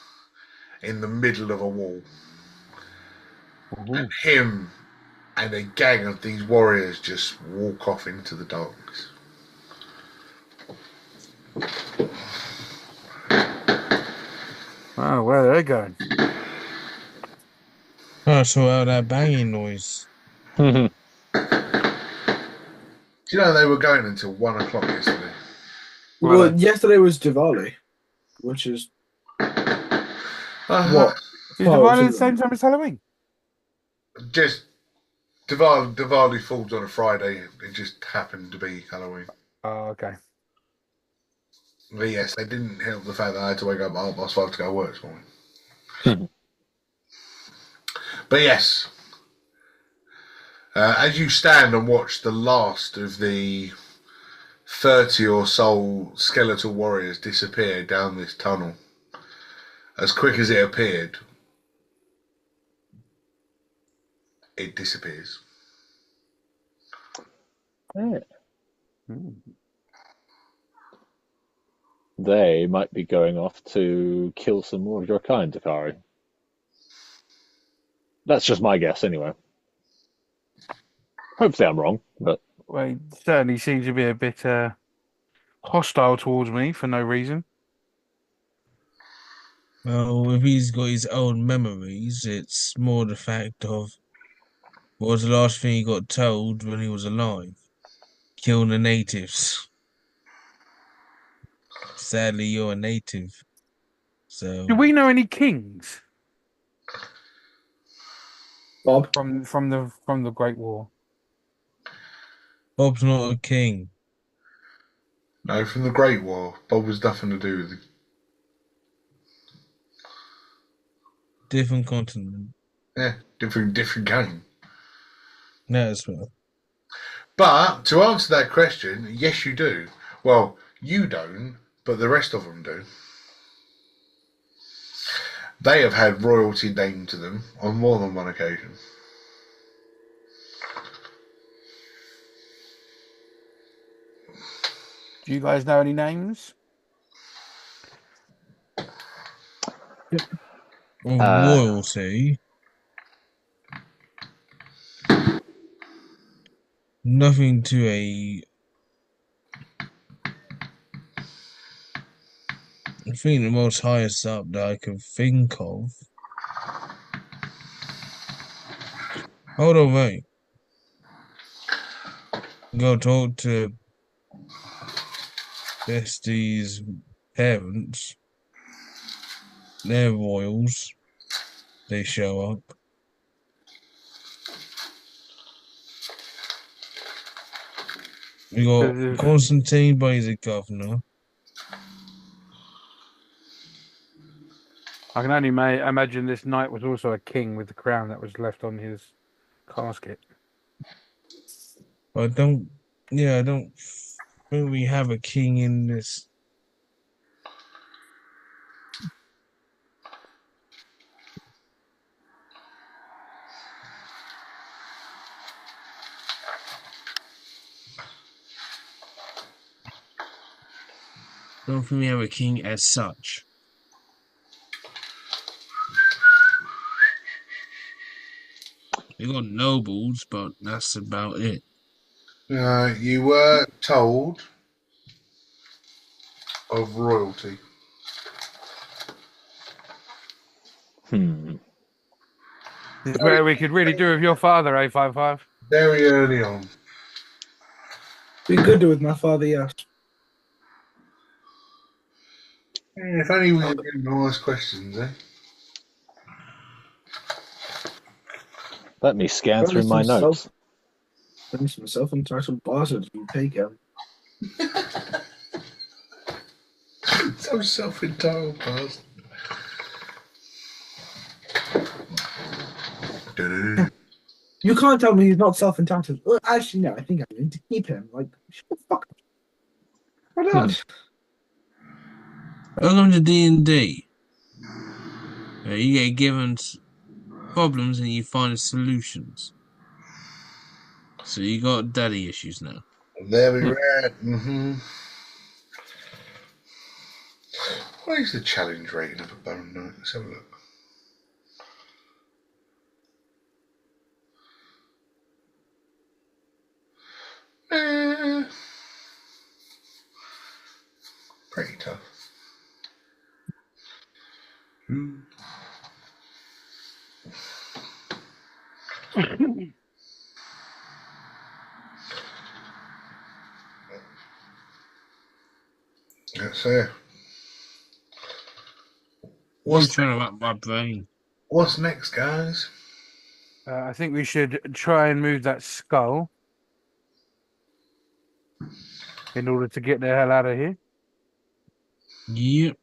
in the middle of a wall. And him and a gang of these warriors just walk off into the darkness. Oh, where are they going? Oh, so out that banging noise. Do you know they were going until 1 o'clock yesterday? Well, yesterday was Diwali, which is what? Is Diwali the same time as Halloween? Just Diwali falls on a Friday. It just happened to be Halloween. Oh, okay. But yes, they didn't help the fact that I had to wake up at 5:30 to go to work this morning. But yes, as you stand and watch the last of the 30 or so skeletal warriors disappear down this tunnel, as quick as it appeared, it disappears. Yeah. They might be going off to kill some more of your kind, Dakari. That's just my guess, anyway. Hopefully I'm wrong, but... Well, he certainly seems to be a bit hostile towards me for no reason. Well, if he's got his own memories, it's more the fact of what was the last thing he got told when he was alive? Kill the natives. Sadly, you're a native. So Do we know any kings Bob? from the Great War? Bob's not a king. No, from the Great War, Bob was nothing to do with it. Different continent. Yeah, different game. That's well. But to answer that question, yes, you do. Well, you don't, but the rest of them do. They have had royalty named to them on more than one occasion. Do you guys know any names? Royalty. Nothing to a. I think the most highest up that I can think of. Hold on, mate. Go talk to Bestie's parents. They're royals. They show up. We got Constantine, but he's a governor. I can only imagine this knight was also a king with the crown that was left on his casket. I don't think we have a king in this. I don't think we have a king as such. We got nobles, but that's about it. You were told of royalty. Hmm. This is where we could really do with your father, A55. Very early on. We could do with my father, yes. Yeah, if only we could get him to ask questions, eh? Let me scan through Only my some notes. Only some self-entitled bastards will take him. So self-entitled bastard. Du-du-du. You can't tell me he's not self-entitled. Well, actually, no, I think I need to keep him. Like, shut the fuck up. Why not? Welcome to D&D. You get given problems and you find solutions. So you got daddy issues now. Very rare. Mm-hmm. What is the challenge rating of a bone knight? Let's have a look. Pretty tough. That's You're What's trying to wrap my brain. what's next, guys? I think we should try and move that skull in order to get the hell out of here. Yep.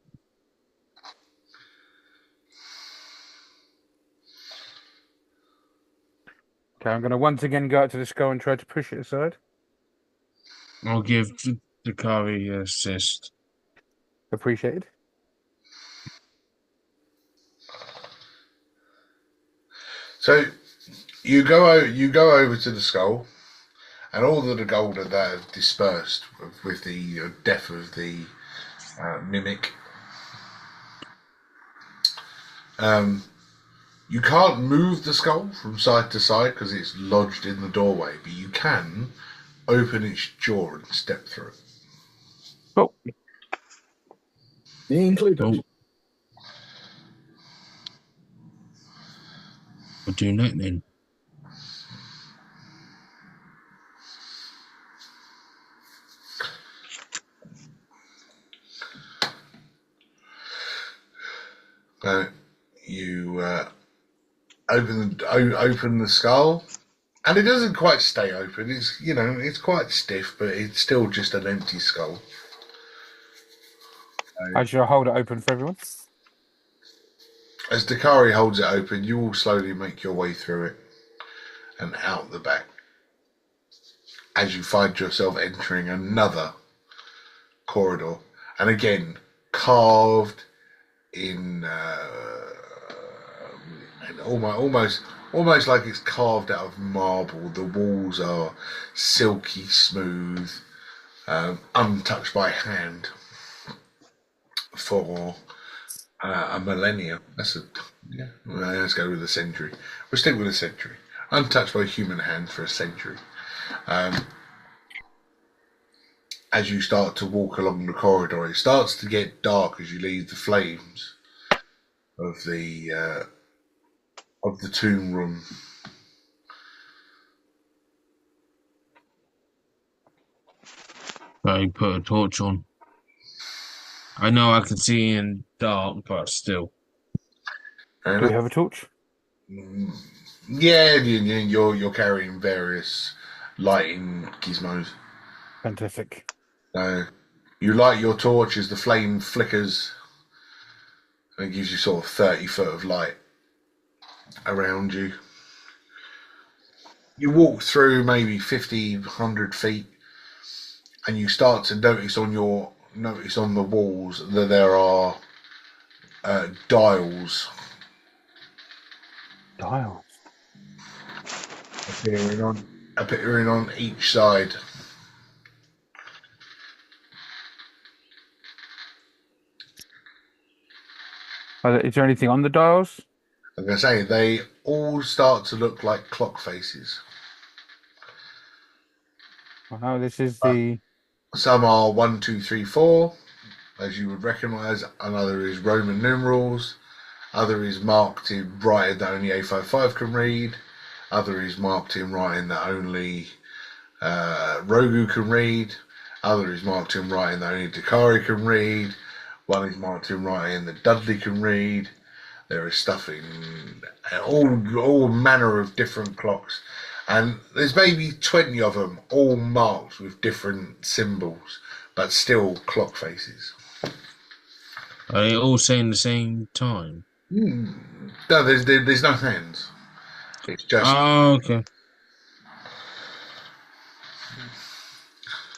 Okay, I'm going to once again go out to the skull and try to push it aside. I'll give Dakari an assist. Appreciated. So you go over to the skull, and all of the gold that have dispersed with the death of the mimic. You can't move the skull from side to side because it's lodged in the doorway, but you can open its jaw and step through it. Oh, Me included. Oh. We're doing that then. You open the skull, and it doesn't quite stay open. It's quite stiff, but it's still just an empty skull. I shall hold it open for everyone. As Dakari holds it open, you all slowly make your way through it and out the back. As you find yourself entering another corridor, and again carved in almost like it's carved out of marble. The walls are silky smooth, untouched by hand for a millennia. Let's go with a century. We'll stick with a century. Untouched by human hand for a century. As you start to walk along the corridor, it starts to get dark as you leave the flames of the tomb room. I put a torch on. I know I can see in dark, but still. Do we have a torch? Yeah, you're carrying various lighting gizmos. Fantastic. You light your torch as the flame flickers, and it gives you sort of 30 foot of light around you. You walk through maybe 50, 100 feet, and you start to notice on the walls that there are dials Dials. appearing on each side. Is there anything on the dials? I'm going to say they all start to look like clock faces. Oh, no, this is the... Some are 1, 2, 3, 4, as you would recognise. Another is Roman numerals. Other is marked in writing that only A55 can read. Other is marked in writing that only Rogu can read. Other is marked in writing that only Dakari can read. One is marked in writing that Dudley can read. There is stuff in all manner of different clocks. And there's maybe 20 of them, all marked with different symbols, but still clock faces. Are they all saying the same time? No, there's no hands. It's just. Oh, okay.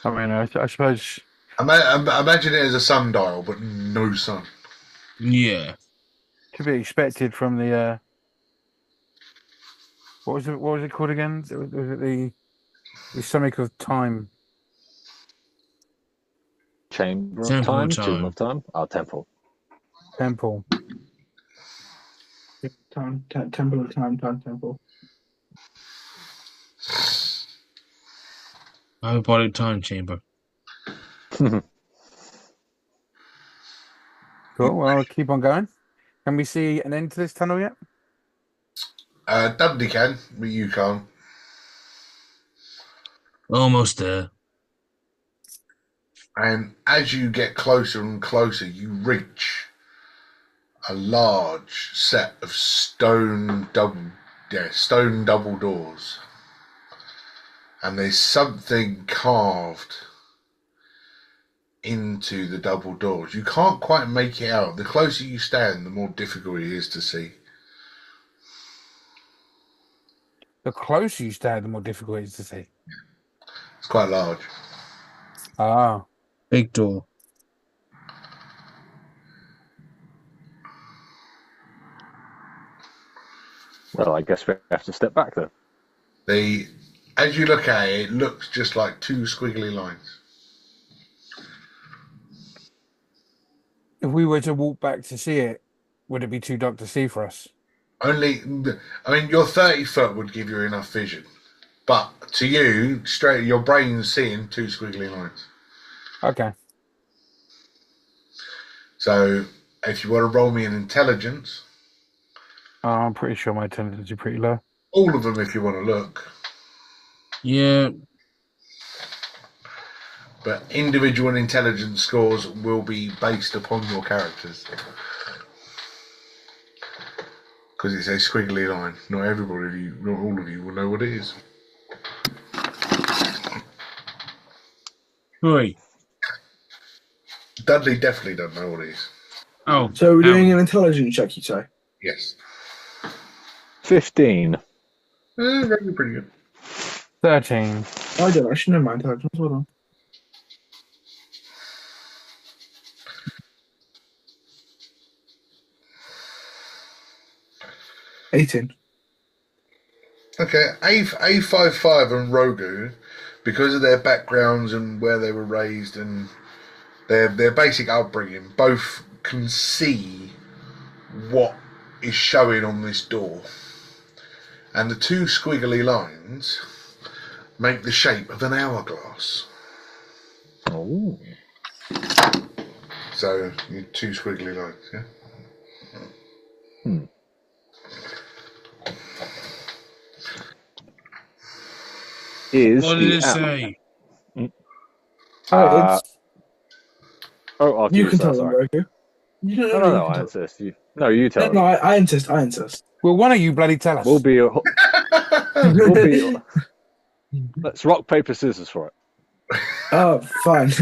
I mean, I suppose. Imagine it as a sundial, but no sun. Yeah. To be expected from the what was it called again? Was it the something of time? Chamber of Temple Time, time. Tomb of Time, Temple. Temple. Temple of Time, Temple. Hyperbolic time chamber. Cool. Well, I'll keep on going. Can we see an end to this tunnel yet? Dudley can, but you can't. Almost there. And as you get closer and closer, you reach a large set of stone double doors. And there's something carved into the double doors. You can't quite make it out. The closer you stand, the more difficult it is to see. The closer you stand, the more difficult it is to see. It's quite large. Ah. Big door. Well, I guess we have to step back then. As you look at it, it looks just like two squiggly lines. If we were to walk back to see it, would it be too dark to see for us? Your 30 foot would give you enough vision. But to you, your brain's seeing two squiggly lines. Okay. So, if you want to roll me an intelligence. I'm pretty sure my intelligence is pretty low. All of them if you want to look. Yeah. But individual intelligence scores will be based upon your characters. Because it's a squiggly line. Not all of you will know what it is. 3. Dudley definitely doesn't know what it is. Oh. So we're doing an intelligence check, you say? Yes. 15. Very pretty good. 13. I don't actually know my intelligence. Hold on. $18. Okay, A55 and Rogu, because of their backgrounds and where they were raised and their basic upbringing, both can see what is showing on this door. And the two squiggly lines make the shape of an hourglass. Oh. So, two squiggly lines, yeah? What did it say? You can tell them, Roku. No, I insist. You tell them. No, I insist. I insist. Well, one of you bloody tell us. We'll be. Let's rock, paper, scissors for it. Oh, fine.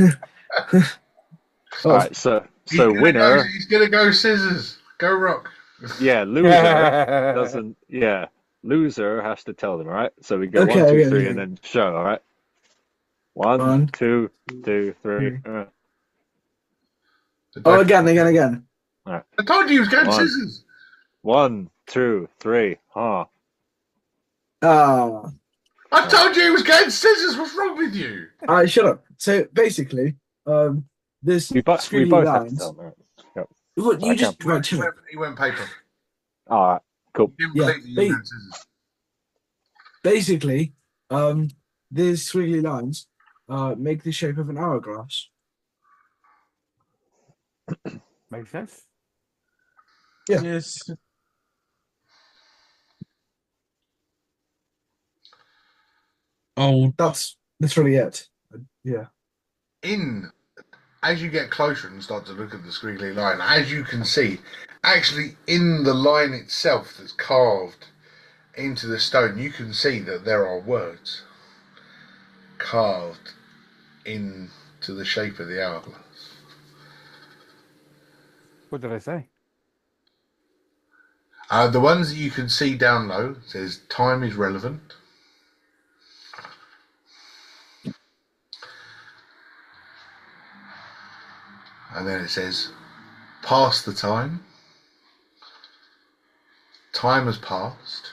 All right, so winner. He's gonna go scissors. Go rock. Yeah, loser doesn't. Yeah, loser has to tell them. All right, so we go Okay, 1, 2, okay, 3, okay. and then show. All right, 1, 2, 3. Oh, again. All right. I told you he was going scissors. 1, 2, 3. Huh. Ah. I told you he was going scissors. What's wrong with you? All right, shut up. So basically, this We both have to lines. tell them. Right? Yep. What, you I just can't- right, chill. He went paper. All right, cool. He didn't Yeah, believe that you were going scissors. Basically, these squiggly lines make the shape of an hourglass. Makes sense. Yeah. Yes. Oh, That's literally it. Yeah. As you get closer and start to look at the squiggly line, as you can see, actually in the line itself that's carved into the stone, you can see that there are words carved into the shape of the hourglass. What did I say? The ones that you can see down low says time is relevant. And then it says pass the time. Time has passed.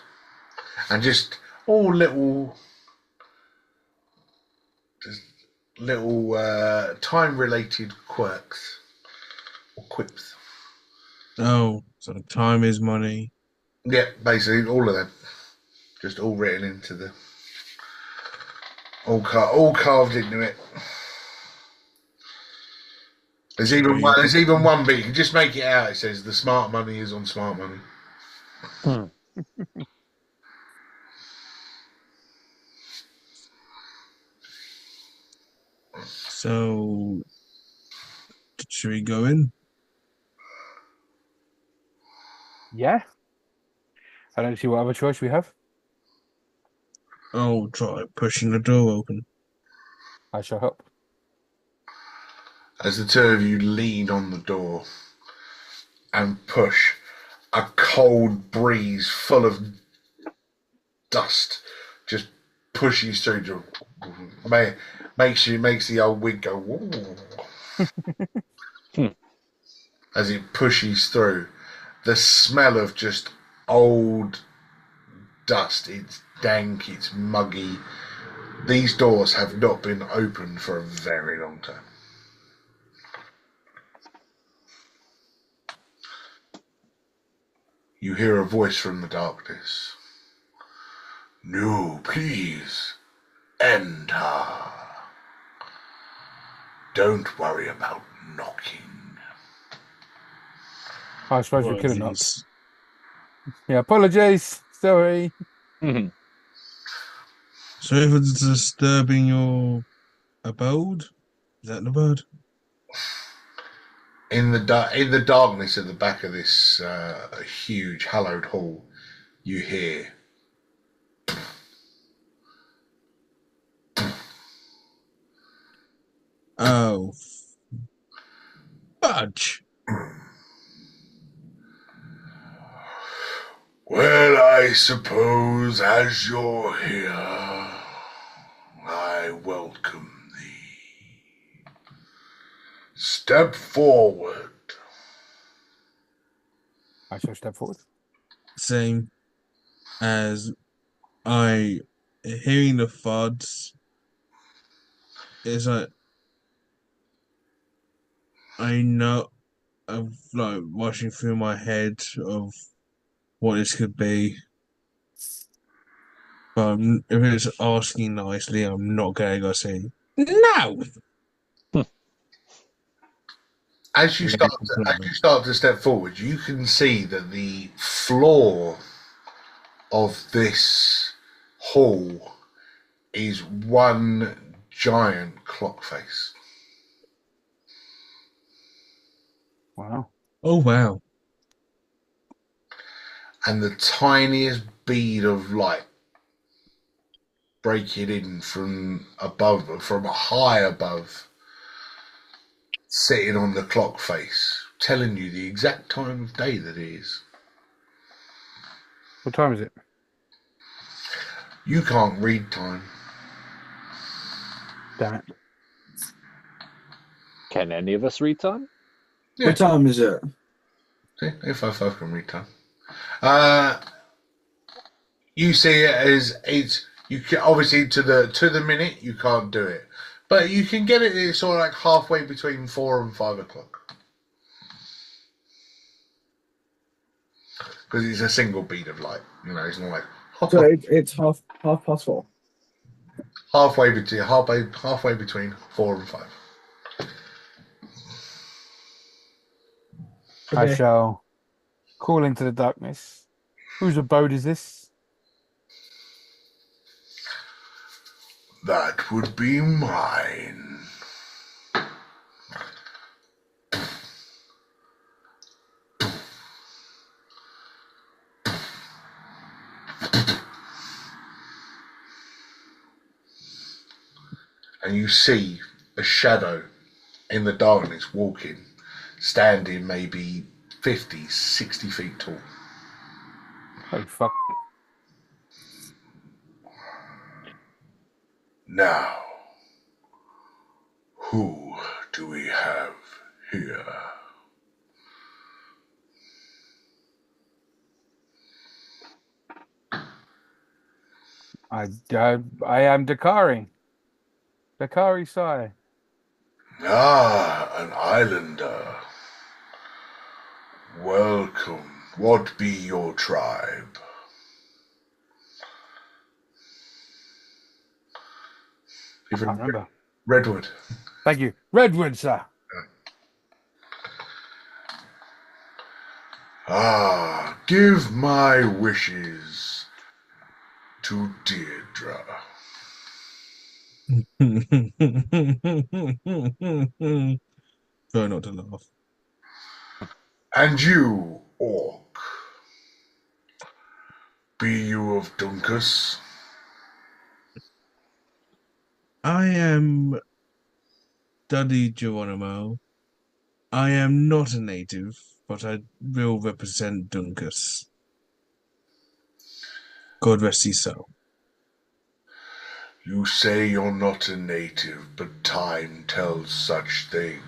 And just all little time-related quirks or quips. oh, so time is money. Yeah, basically all of them, just all written into the, all carved into it. There's even one bit you can just make it out. It says the smart money is on smart money. So, should we go in? Yeah. I don't see what other choice we have. I'll try pushing the door open. I shall help. As the two of you lean on the door and push, a cold breeze full of dust just pushes through. Makes the old wig go woo. As it pushes through. The smell of just old dust. It's dank. It's muggy. These doors have not been opened for a very long time. You hear a voice from the darkness. No, please, enter. Don't worry about knocking. I suppose we What could are have knocked. these? Yeah, apologies. Sorry. Sorry for disturbing your abode. Is that the word? In the darkness at the back of this huge hallowed hall, you hear Oh, fudge. well, I suppose as you're here, I welcome thee. Step forward. I shall step forward. Same as I hearing the thuds. It's like I know I'm like rushing through my head of what this could be. But if it's asking nicely, I'm not going to go say no. As you start to step forward, you can see that the floor of this hall is one giant clock face. Wow. Oh wow. And the tiniest bead of light breaking in from high above, sitting on the clock face, telling you the exact time of day that it is. What time is it? You can't read time. Damn it. Can any of us read time? Yeah. What time is it? See, if I can read time. You see it as it's you can obviously to the minute you can't do it, but you can get it sort of like halfway between 4 and 5 o'clock because it's a single bead of light. You know, it's not like So it's half past 4. halfway between 4 and 5. I Okay. shall call into the darkness. Whose abode is this? That would be mine. And you see a shadow in the darkness walking, standing maybe 50, 60 feet tall. Oh, fuck. Now, who do we have here? I am Dakari. Dakari Sai. Ah, an islander. Welcome. What be your tribe? I can't remember. Redwood. Thank you. Redwood, sir. Ah, give my wishes to Deirdre. Try not to laugh. And you, Orc, be you of Dunkus? I am Dudley Geronimo. I am not a native, but I will represent Dunkus. God rest his soul. You say you're not a native, but time tells such things.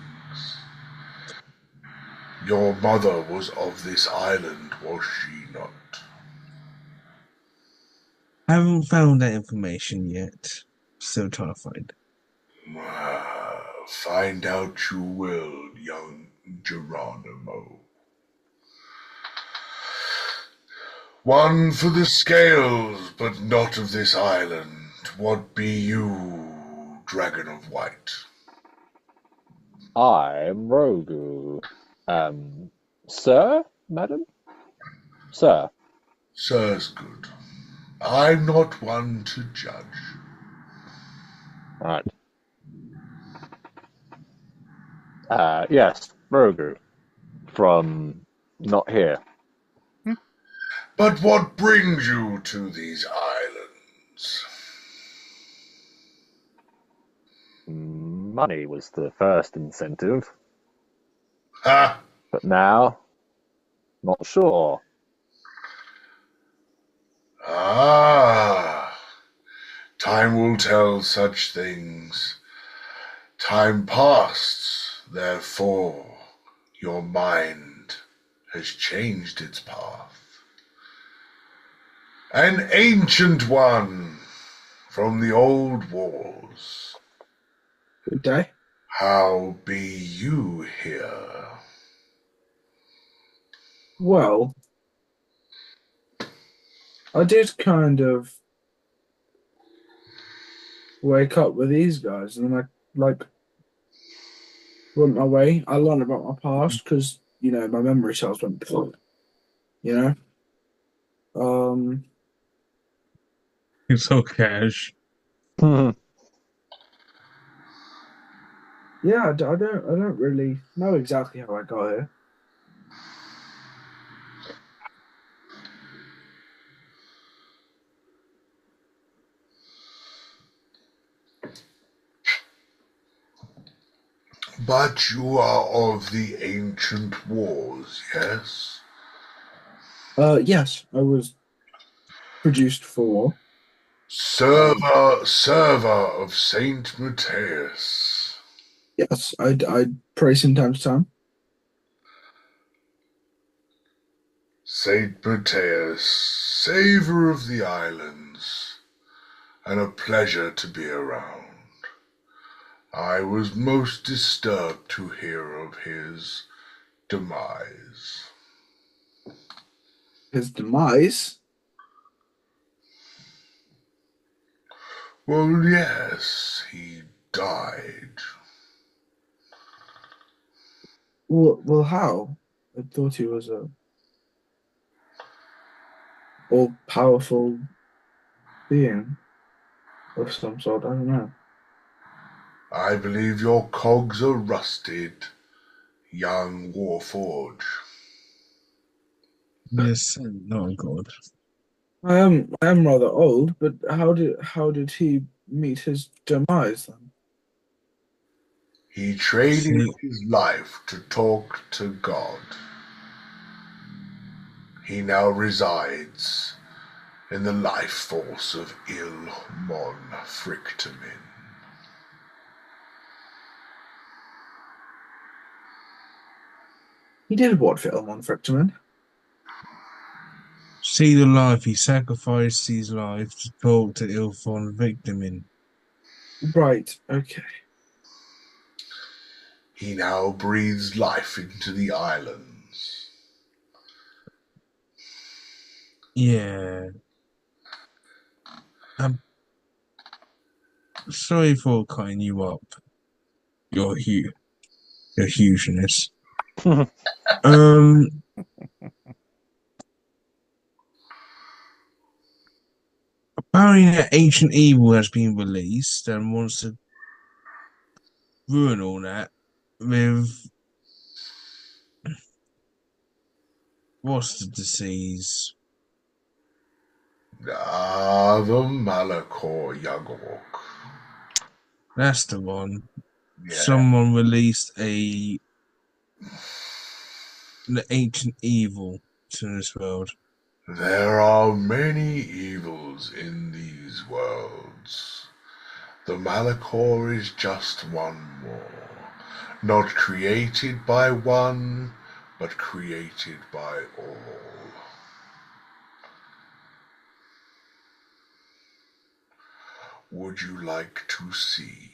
Your mother was of this island, was she not? I haven't found that information yet. Still trying to find it. Find out you will, young Geronimo. One for the scales, but not of this island. What be you, Dragon of White? I'm Rogu. Sir? Madam? Sir. Sir's good. I'm not one to judge. Right. Yes, Rogu. From not here. But what brings you to these islands? Money was the first incentive, Ha! but now, not sure. Ah, time will tell such things. Time passed, therefore your mind has changed its path. An ancient one from the old wars. Good day. How be you here? Well, I did kind of wake up with these guys, and then I went my way. I learned about my past because my memory cells went, you know. It's so cash. Yeah, I don't really know exactly how I got here. But you are of the ancient wars, yes? Yes, I was produced for. Server of Saint Matthias. Yes, I pray from time to time. Saint Matthias, savor of the islands, and a pleasure to be around. I was most disturbed to hear of his demise. His demise. Well, yes, he died. Well, how? I thought he was a all-powerful being of some sort. I don't know. I believe your cogs are rusted, young Warforge. Yes, not God. I am rather old, but how did he meet his demise then? He traded See, his life to talk to God. He now resides in the life force of Ilmon Frictamin. He did what for Elmon Frictamin? see the life he sacrificed his life to talk to Ilfon Victimin. Right. Okay. He now breathes life into the islands. Yeah. I'm sorry for cutting you up. Your hugeness. Um, apparently that ancient evil has been released and wants to ruin all that with what's the disease? The Malachor Yagorok. That's the one. Yeah. Someone released an ancient evil to this world. There are many evils in these worlds. The Malachor is just one more. Not created by one, but created by all. Would you like to see?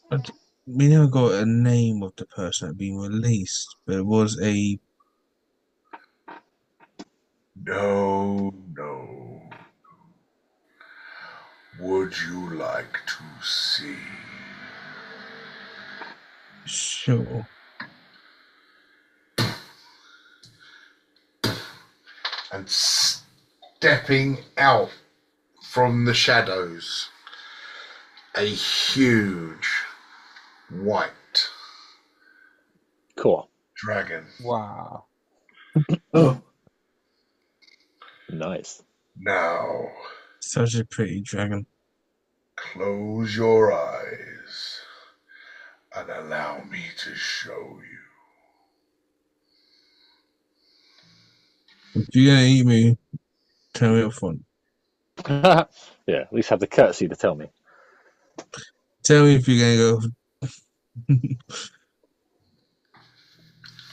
But we never got a name of the person that had been released, but it was a No. Would you like to see? sure. And stepping out from the shadows, a huge white Cool. dragon. Wow. Oh, Nice. Now, Such a pretty dragon. close your eyes and allow me to show you. If you're gonna eat me, tell me up front. Yeah, at least have the courtesy to tell me. Tell me if you're gonna go.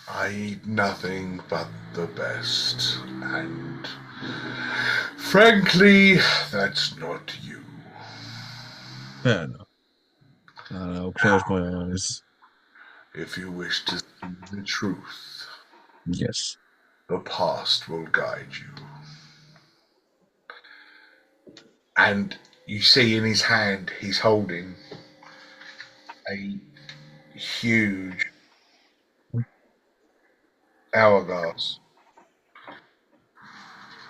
I eat nothing but the best, and frankly, that's not you. Fair enough. I'll close my eyes. If you wish to see the truth, Yes. the past will guide you. And you see in his hand, he's holding a huge hourglass.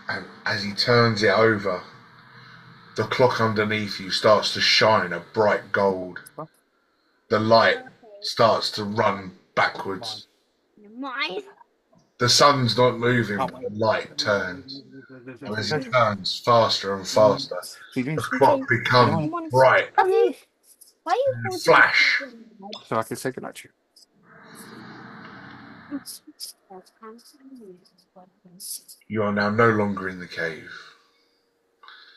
And as he turns it over, the clock underneath you starts to shine a bright gold. The light starts to run backwards. The sun's not moving, but the light turns. And as it turns faster and faster, the clock becomes bright Why are you and a flash. So I can say goodnight to you. You are now no longer in the cave.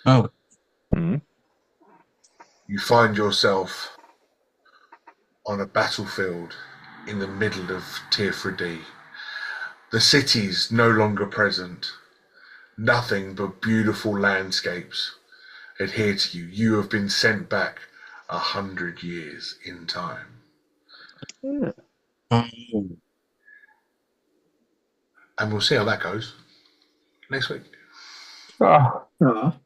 Oh, Mhm. You find yourself on a battlefield in the middle of Tier D. The city's no longer present. Nothing but beautiful landscapes adhere to you. You have been sent back 100 years in time. Yeah. oh. And we'll see how that goes next week. Oh, ah.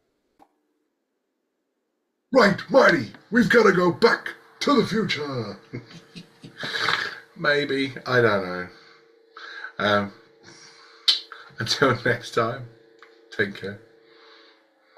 Right, Marty, we've got to go back to the future. Maybe. I don't know. Until next time, take care.